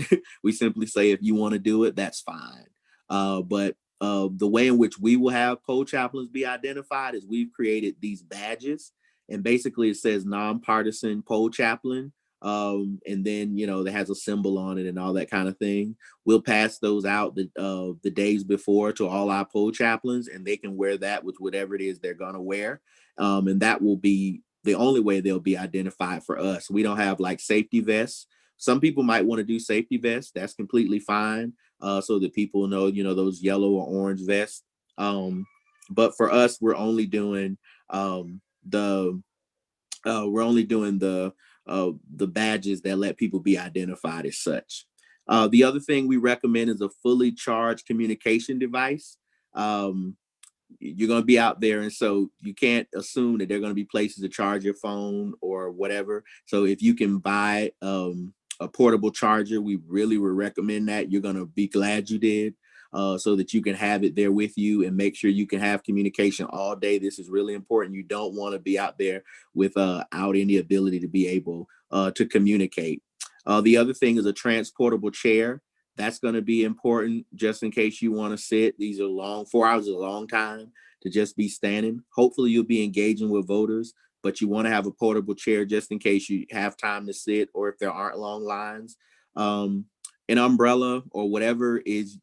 We simply say, if you want to do it, that's fine. But the way in which we will have poll chaplains be identified is we've created these badges, and basically it says nonpartisan poll chaplain. And then, you know, that has a symbol on it and all that kind of thing. We'll pass those out the days before to all our poll chaplains, and they can wear that with whatever it is they're going to wear. And that will be the only way they'll be identified for us. We don't have like safety vests. Some people might want to do safety vests. That's completely fine. So that people know, you know, those yellow or orange vests. But for us, we're only doing the badges that let people be identified as such. The other thing we recommend is a fully charged communication device. You're going to be out there, and so you can't assume that there are going to be places to charge your phone or whatever. So if you can buy a portable charger, we really would recommend that. You're going to be glad you did, so that you can have it there with you and make sure you can have communication all day. This is really important. You don't want to be out there without any ability to be able to communicate. The other thing is a transportable chair. That's going to be important just in case you want to sit. These are long, 4 hours is a long time to just be standing. Hopefully you'll be engaging with voters, but you want to have a portable chair just in case you have time to sit or if there aren't long lines. An umbrella or whatever is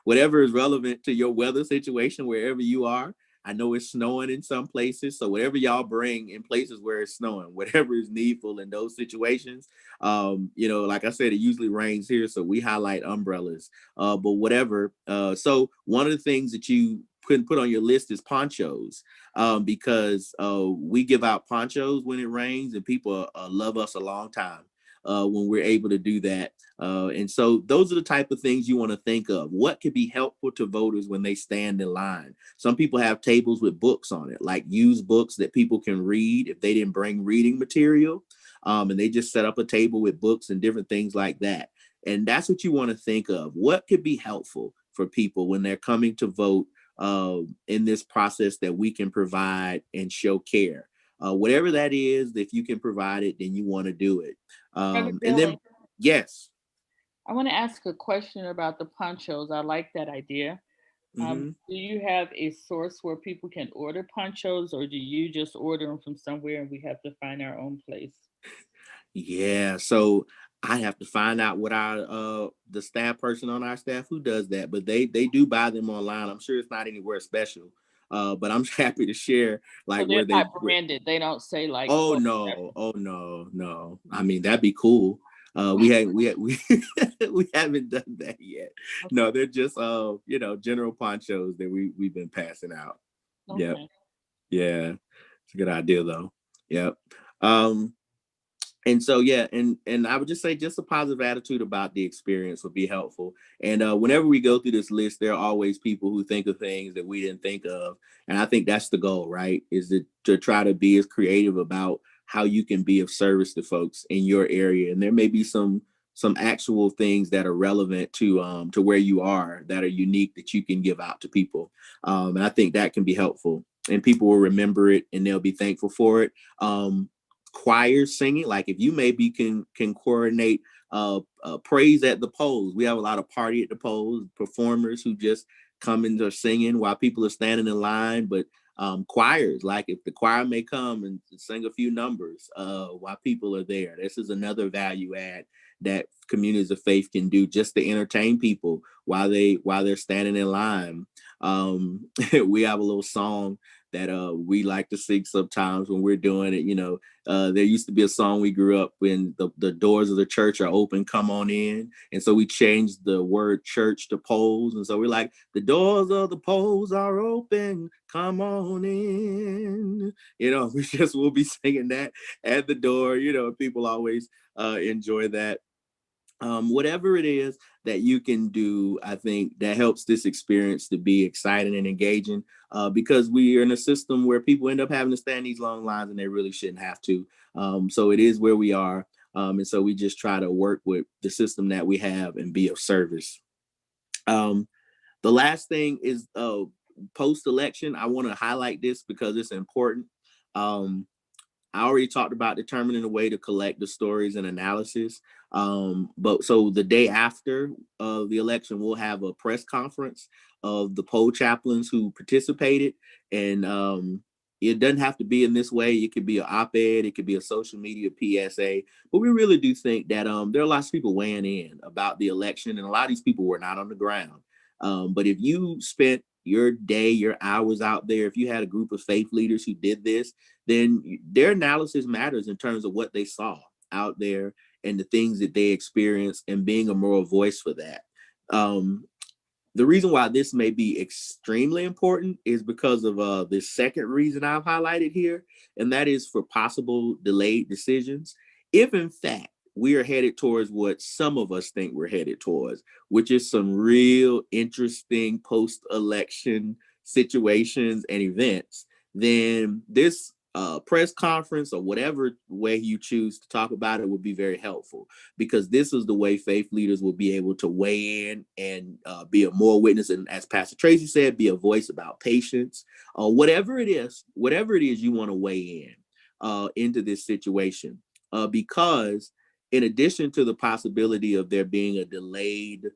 whatever is relevant to your weather situation wherever you are. I know it's snowing in some places, so whatever y'all bring in places where it's snowing, whatever is needful in those situations. You know, like I said, it usually rains here, so we highlight umbrellas. But whatever. So one of the things that you couldn't put on your list is ponchos, because we give out ponchos when it rains, and people love us a long time when we're able to do that. And so those are the type of things you want to think of. What could be helpful to voters when they stand in line? Some people have tables with books on it, like used books that people can read if they didn't bring reading material. And they just set up a table with books and different things like that. And that's what you want to think of. What could be helpful for people when they're coming to vote in this process that we can provide and show care? Whatever that is, if you can provide it, then you want to do it. And then, yes. I want to ask a question about the ponchos. I like that idea. Do you have a source where people can order ponchos, or do you just order them from somewhere and we have to find our own place? Yeah, so I have to find out what our the staff person on our staff who does that, but they do buy them online. I'm sure it's not anywhere special, but I'm happy to share like So they're where they. not branded. They don't say like. Oh no! I mean, that'd be cool. We haven't done that yet. Okay. No, they're just you know, general ponchos that we've been passing out. Okay. Yep. Yeah, it's a good idea though. Yep. And so yeah, and I would just say just a positive attitude about the experience would be helpful. And whenever we go through this list, there are always people who think of things that we didn't think of, and I think that's the goal, right? Is to try to be as creative about how you can be of service to folks in your area. And there may be some actual things that are relevant to where you are that are unique that you can give out to people, and I think that can be helpful. And people will remember it and they'll be thankful for it. Choirs singing, like if you maybe can coordinate praise at the polls. We have a lot of party at the polls performers who just come and are singing while people are standing in line, but choirs, like if the choir may come and sing a few numbers while people are there. This is another value add that communities of faith can do just to entertain people while they're standing in line. We have a little song that we like to sing sometimes when we're doing it. There used to be a song we grew up when the doors of the church are open, come on in. And so we changed the word church to polls. And so we're like, the doors of the polls are open, come on in. We'll be singing that at the door. People always enjoy that. Whatever it is that you can do, I think that helps this experience to be exciting and engaging, because we are in a system where people end up having to stand these long lines and they really shouldn't have to. So it is where we are. And so we just try to work with the system that we have and be of service. The last thing is post-election. I want to highlight this because it's important. I already talked about determining a way to collect the stories and analysis. But so the day after the election, we'll have a press conference of the poll chaplains who participated. And it doesn't have to be in this way. It could be an op-ed, it could be a social media PSA. But we really do think that there are lots of people weighing in about the election, and a lot of these people were not on the ground. But if you spent your day, your hours out there, if you had a group of faith leaders who did this, then their analysis matters in terms of what they saw out there and the things that they experienced, and being a moral voice for that. The reason why this may be extremely important is because of the second reason I've highlighted here, and that is for possible delayed decisions. If in fact we are headed towards what some of us think we're headed towards, which is some real interesting post-election situations and events, then this press conference or whatever way you choose to talk about it would be very helpful, because this is the way faith leaders will be able to weigh in and be a moral witness. And as Pastor Tracy said, be a voice about patience, whatever it is you want to weigh in into this situation. Because in addition to the possibility of there being a delayed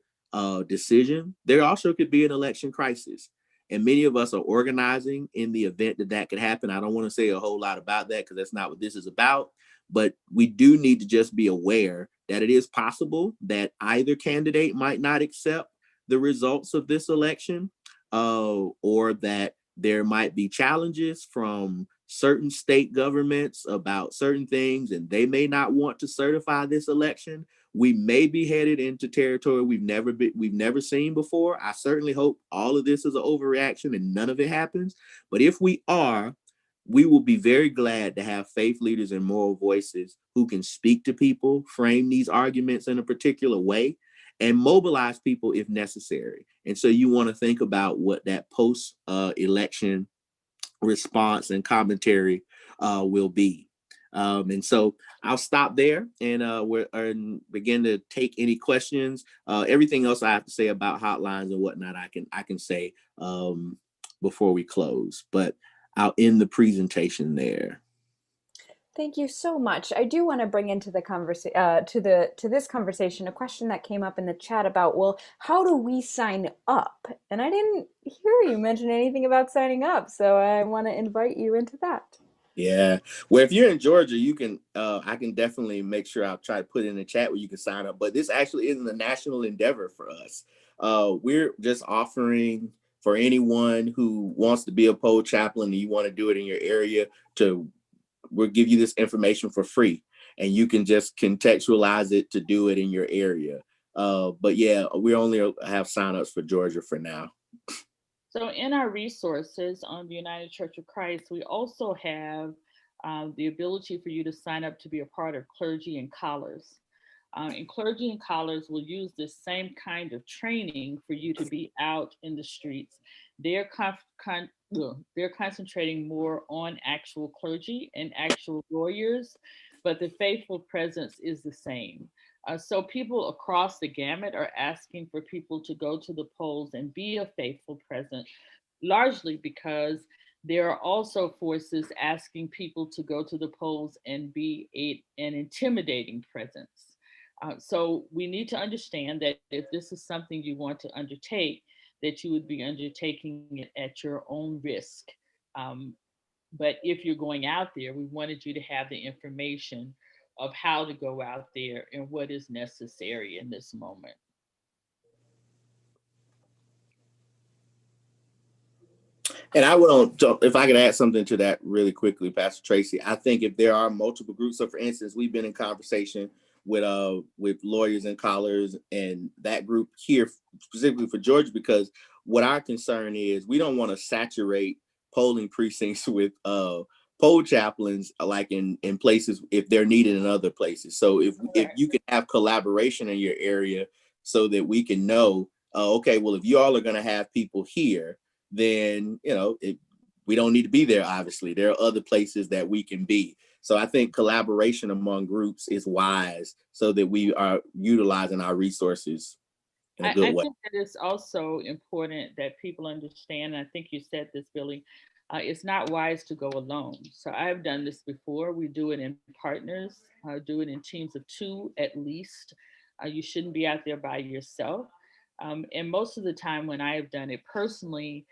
decision, there also could be an election crisis. And many of us are organizing in the event that could happen. I don't want to say a whole lot about that because that's not what this is about. But we do need to just be aware that it is possible that either candidate might not accept the results of this election, or that there might be challenges from certain state governments about certain things, and they may not want to certify this election. We may be headed into territory we've never seen before. I certainly hope all of this is an overreaction and none of it happens. But if we are, we will be very glad to have faith leaders and moral voices who can speak to people, frame these arguments in a particular way, and mobilize people if necessary. And so you want to think about what that post-election response and commentary will be. And so I'll stop there and begin to take any questions. Everything else I have to say about hotlines and whatnot, I can say before we close. But I'll end the presentation there. Thank you so much. I do want to bring into the to this conversation a question that came up in the chat about, well, how do we sign up? And I didn't hear you mention anything about signing up, so I want to invite you into that. Yeah. Well, if you're in Georgia, you can, I can definitely make sure I'll try to put it in the chat where you can sign up. But this actually isn't a national endeavor for us. We're just offering for anyone who wants to be a poll chaplain and you want to do it in your area, we'll give you this information for free, and you can just contextualize it to do it in your area. But yeah, we only have signups for Georgia for now. So in our resources on the United Church of Christ, we also have the ability for you to sign up to be a part of Clergy and Collars. And Clergy and Collars will use this same kind of training for you to be out in the streets. They're concentrating more on actual clergy and actual lawyers, but the faithful presence is the same. So people across the gamut are asking for people to go to the polls and be a faithful presence, largely because there are also forces asking people to go to the polls and be an intimidating presence. So we need to understand that if this is something you want to undertake, that you would be undertaking it at your own risk. But if you're going out there, we wanted you to have the information of how to go out there and what is necessary in this moment. And I would on, if I could add something to that really quickly, Pastor Tracy. I think if there are multiple groups, so for instance, we've been in conversation with lawyers and callers, and that group here specifically for Georgia, because what our concern is, we don't want to saturate polling precincts with poll chaplains like in places if they're needed in other places. So if you can have collaboration in your area so that we can know, okay, well, if you all are going to have people here, then we don't need to be there. Obviously, there are other places that we can be. So I think collaboration among groups is wise, so that we are utilizing our resources in a good way. I think that it's also important that people understand, and I think you said this, Billy, it's not wise to go alone. So I've done this before. We do it in partners, do it in teams of 2 at least. You shouldn't be out there by yourself. And most of the time when I have done it personally,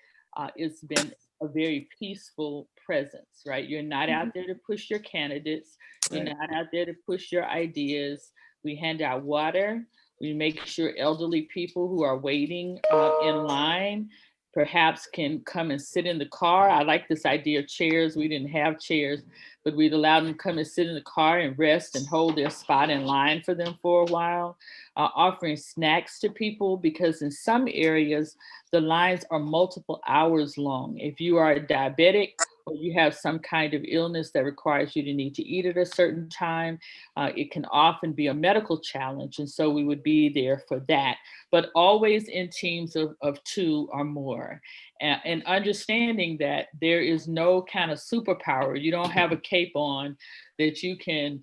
it's been a very peaceful presence, right? You're not out there to push your candidates. You're not out there to push your ideas. We hand out water. We make sure elderly people who are waiting in line perhaps can come and sit in the car. I like this idea of chairs. We didn't have chairs, but we'd allow them to come and sit in the car and rest and hold their spot in line for them for a while. Offering snacks to people, because in some areas, the lines are multiple hours long. If you are a diabetic or you have some kind of illness that requires you to need to eat at a certain time, it can often be a medical challenge. And so we would be there for that, but always in teams of 2 or more. And understanding that there is no kind of superpower. You don't have a cape on that you can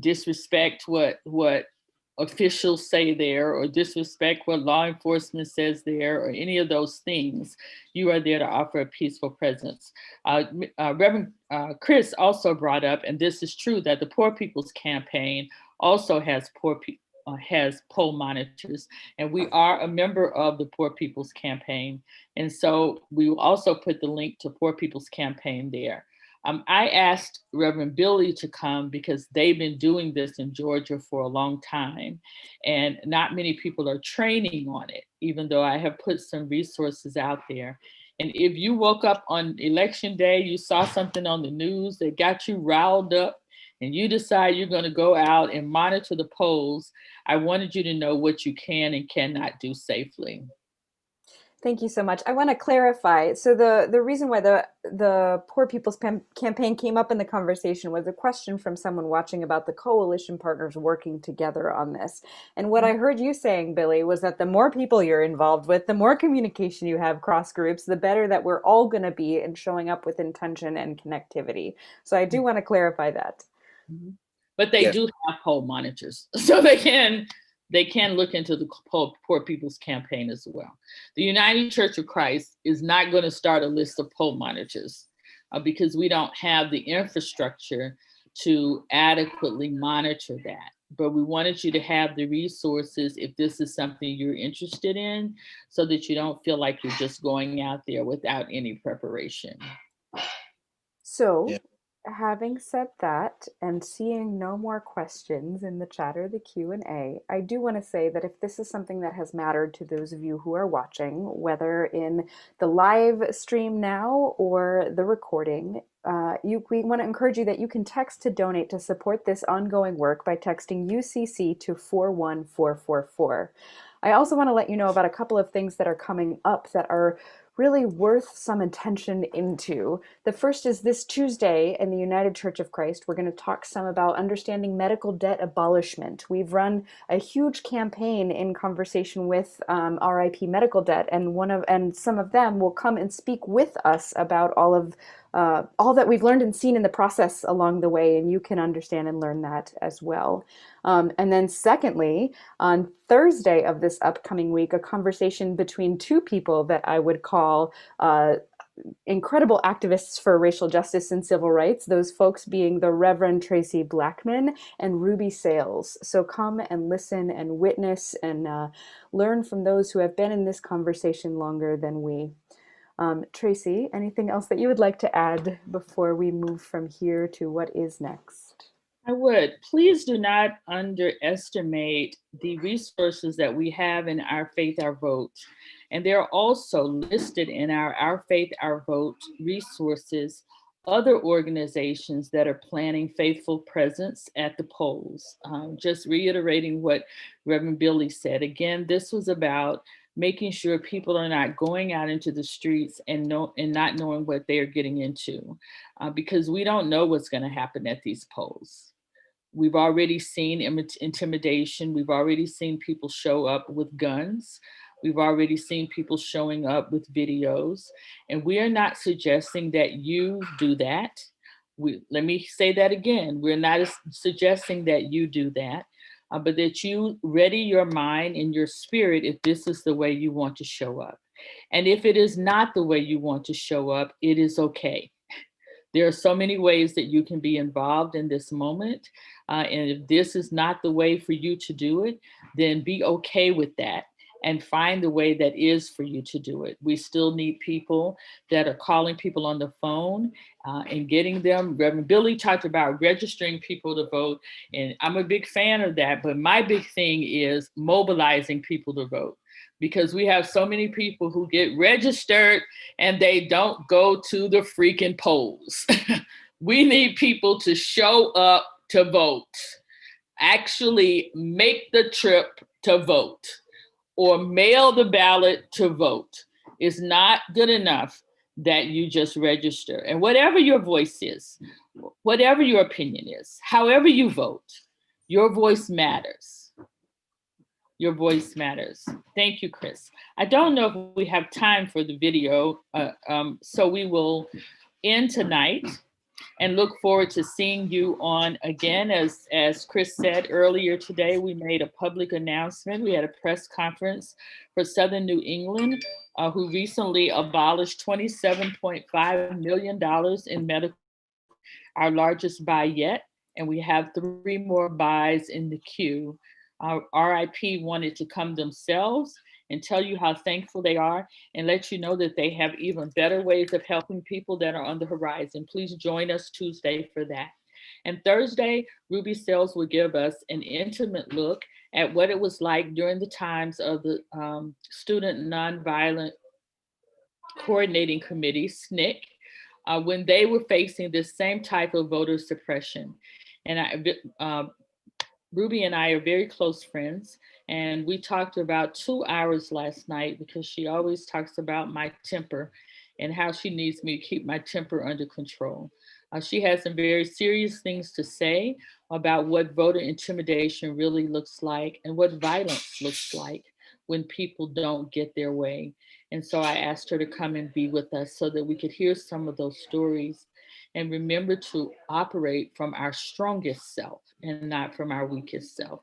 disrespect what officials say there, or disrespect what law enforcement says there, or any of those things. You are there to offer a peaceful presence. Reverend Chris also brought up, and this is true, that the Poor People's Campaign also has poll monitors, and we are a member of the Poor People's Campaign. And so we will also put the link to Poor People's Campaign there. I asked Reverend Billy to come because they've been doing this in Georgia for a long time, and not many people are training on it, even though I have put some resources out there. And if you woke up on election day, you saw something on the news that got you riled up, and you decide you're going to go out and monitor the polls, I wanted you to know what you can and cannot do safely. Thank you so much. I want to clarify. So the reason why the Poor People's Campaign came up in the conversation was a question from someone watching about the coalition partners working together on this. And what I heard you saying, Billy, was that the more people you're involved with, the more communication you have cross groups, the better that we're all going to be in showing up with intention and connectivity. So I do want to clarify that. But they do have poll monitors, so they can look into the Poor People's Campaign as well. The United Church of Christ is not going to start a list of poll monitors because we don't have the infrastructure to adequately monitor that. But we wanted you to have the resources if this is something you're interested in, so that you don't feel like you're just going out there without any preparation. So, having said that, and seeing no more questions in the chat or the Q&A, I do want to say that if this is something that has mattered to those of you who are watching, whether in the live stream now or the recording, we want to encourage you that you can text to donate to support this ongoing work by texting UCC to 41444. I also want to let you know about a couple of things that are coming up that are really worth some attention into. The first is this Tuesday in the United Church of Christ. We're going to talk some about understanding medical debt abolishment. We've run a huge campaign in conversation with RIP medical debt, and some of them will come and speak with us about all that we've learned and seen in the process along the way, and you can understand and learn that as well. And then secondly, on Thursday of this upcoming week, a conversation between 2 people that I would call incredible activists for racial justice and civil rights, those folks being the Reverend Tracy Blackman and Ruby Sales. So come and listen and witness and learn from those who have been in this conversation longer than we. Tracy, anything else that you would like to add before we move from here to what is next? I would. Please do not underestimate the resources that we have in Our Faith, Our Vote. And they're also listed in our Faith, Our Vote resources, other organizations that are planning faithful presence at the polls. Just reiterating what Reverend Billy said. Again, this was about making sure people are not going out into the streets and not knowing what they are getting into, because we don't know what's going to happen at these polls. We've already seen intimidation. We've already seen people show up with guns. We've already seen people showing up with videos. And we are not suggesting that you do that. Let me say that again. We're not suggesting that you do that, but that you ready your mind and your spirit if this is the way you want to show up. And if it is not the way you want to show up, it is okay. There are so many ways that you can be involved in this moment. And if this is not the way for you to do it, then be okay with that and find the way that is for you to do it. We still need people that are calling people on the phone and getting them. Reverend Billy talked about registering people to vote, and I'm a big fan of that, but my big thing is mobilizing people to vote, because we have so many people who get registered and they don't go to the freaking polls. We need people to show up to vote, actually make the trip to vote, or mail the ballot to vote. It's not good enough that you just register. And whatever your voice is, whatever your opinion is, however you vote, your voice matters. Your voice matters. Thank you, Chris. I don't know if we have time for the video, so we will end tonight and look forward to seeing you on again. As Chris said earlier today, we made a public announcement. We had a press conference for Southern New England, who recently abolished $27.5 million in medical, our largest buy yet, and we have 3 more buys in the queue. Our RIP wanted to come themselves and tell you how thankful they are and let you know that they have even better ways of helping people that are on the horizon. Please join us Tuesday for that. And Thursday, Ruby Sales will give us an intimate look at what it was like during the times of the Student Nonviolent Coordinating Committee, SNCC, when they were facing this same type of voter suppression. And Ruby and I are very close friends, and we talked about 2 hours last night because she always talks about my temper and how she needs me to keep my temper under control. She has some very serious things to say about what voter intimidation really looks like and what violence looks like when people don't get their way. And so I asked her to come and be with us so that we could hear some of those stories and remember to operate from our strongest self and not from our weakest self.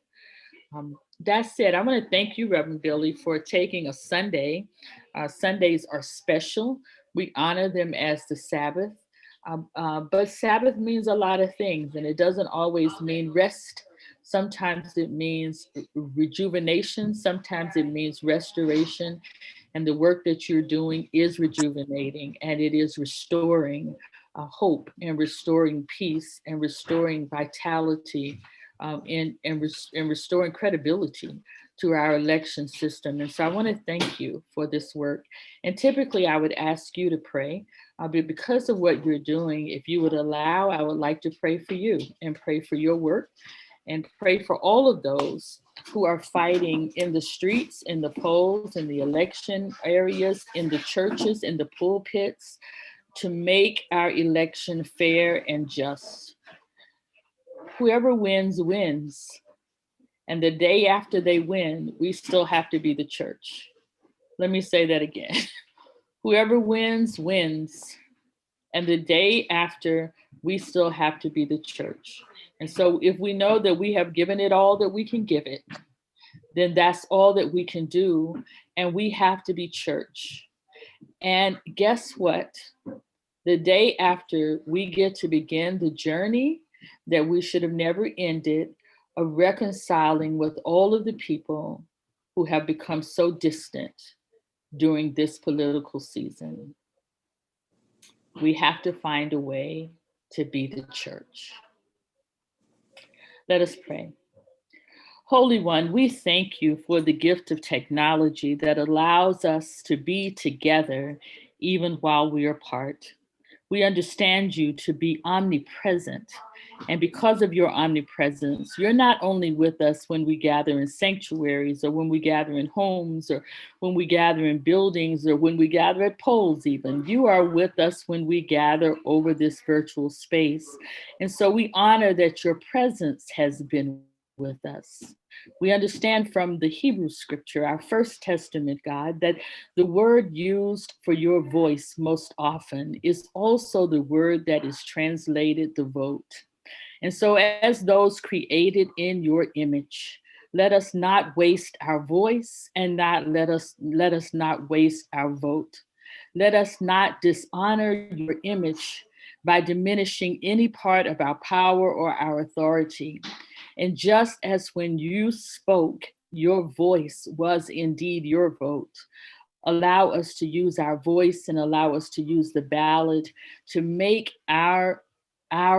That said, I want to thank you, Reverend Billy, for taking a Sunday. Sundays are special. We honor them as the Sabbath. But Sabbath means a lot of things, and it doesn't always mean rest. Sometimes it means rejuvenation. Sometimes it means restoration. And the work that you're doing is rejuvenating, and it is restoring hope and restoring peace and restoring vitality and restoring credibility to our election system. And so I want to thank you for this work. And typically I would ask you to pray, but because of what you're doing, if you would allow, I would like to pray for you and pray for your work and pray for all of those who are fighting in the streets, in the polls, in the election areas, in the churches, in the pulpits, to make our election fair and just. Whoever wins, wins. And the day after they win, we still have to be the church. Let me say that again. Whoever wins, wins. And the day after, we still have to be the church. And so if we know that we have given it all that we can give it, then that's all that we can do. And we have to be church. And guess what? The day after, we get to begin the journey that we should have never ended of reconciling with all of the people who have become so distant during this political season. We have to find a way to be the church. Let us pray. Holy One, we thank you for the gift of technology that allows us to be together even while we are apart. We understand you to be omnipresent. And because of your omnipresence, you're not only with us when we gather in sanctuaries or when we gather in homes or when we gather in buildings or when we gather at polls even. You are with us when we gather over this virtual space. And so we honor that your presence has been with us. We understand from the Hebrew scripture, our first testament, God, that the word used for your voice most often is also the word that is translated the vote. And so as those created in your image, let us not waste our voice and let us not waste our vote. Let us not dishonor your image by diminishing any part of our power or our authority. And just as when you spoke, your voice was indeed your vote, allow us to use our voice and allow us to use the ballot to make our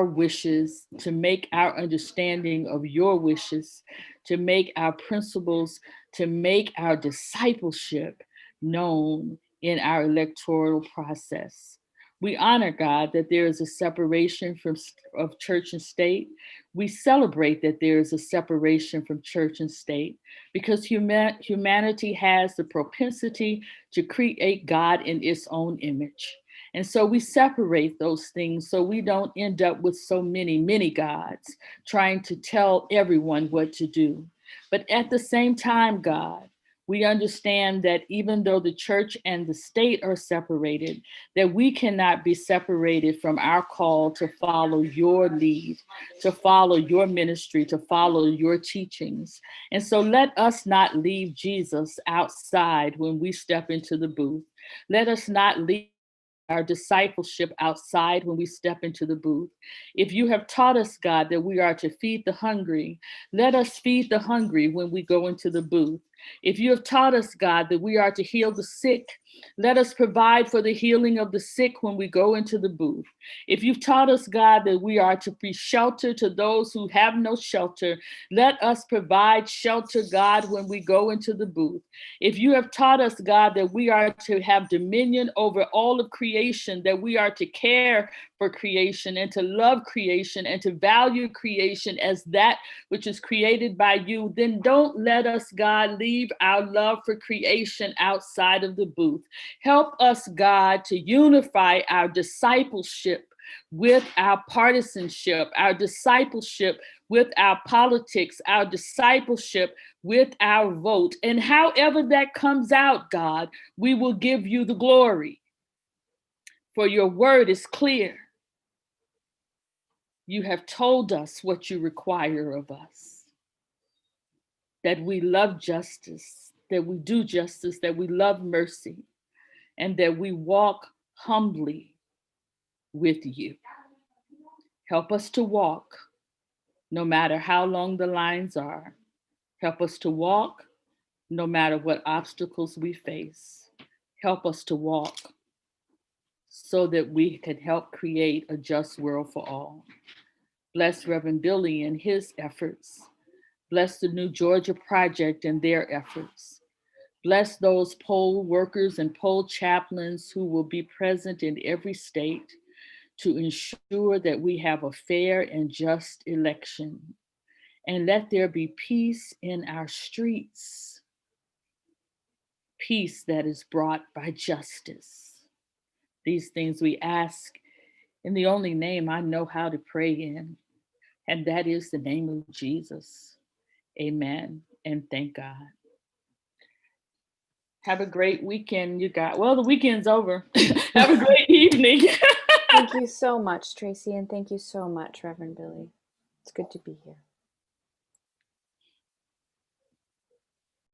wishes, to make our understanding of your wishes, to make our principles, to make our discipleship known in our electoral process. We honor, God, that there is a separation of church and state. We celebrate that there is a separation from church and state because humanity has the propensity to create God in its own image. And so we separate those things so we don't end up with so many gods trying to tell everyone what to do. But at the same time, God, we understand that even though the church and the state are separated, that we cannot be separated from our call to follow your lead, to follow your ministry, to follow your teachings. And so let us not leave Jesus outside when we step into the booth. Let us not leave our discipleship outside when we step into the booth. If you have taught us, God, that we are to feed the hungry, let us feed the hungry when we go into the booth. If you have taught us, God, that we are to heal the sick, let us provide for the healing of the sick when we go into the booth. If you've taught us, God, that we are to be shelter to those who have no shelter, let us provide shelter, God, when we go into the booth. If you have taught us, God, that we are to have dominion over all of creation, that we are to care for creation and to love creation and to value creation as that which is created by you, then don't let us, God, leave our love for creation outside of the booth. Help us, God, to unify our discipleship with our partisanship, our discipleship with our politics, our discipleship with our vote. And however that comes out, God, we will give you the glory. For your word is clear. You have told us what you require of us, that we love justice, that we do justice, that we love mercy, and that we walk humbly with you. Help us to walk no matter how long the lines are. Help us to walk no matter what obstacles we face. Help us to walk so that we can help create a just world for all. Bless Reverend Billy and his efforts. Bless the New Georgia Project and their efforts. Bless those poll workers and poll chaplains who will be present in every state to ensure that we have a fair and just election. And let there be peace in our streets, peace that is brought by justice. These things we ask in the only name I know how to pray in, and that is the name of Jesus. Amen, and thank God. Have a great weekend, you guys. Well, the weekend's over. Have a great evening. Thank you so much, Tracy, and thank you so much, Reverend Billy. It's good to be here.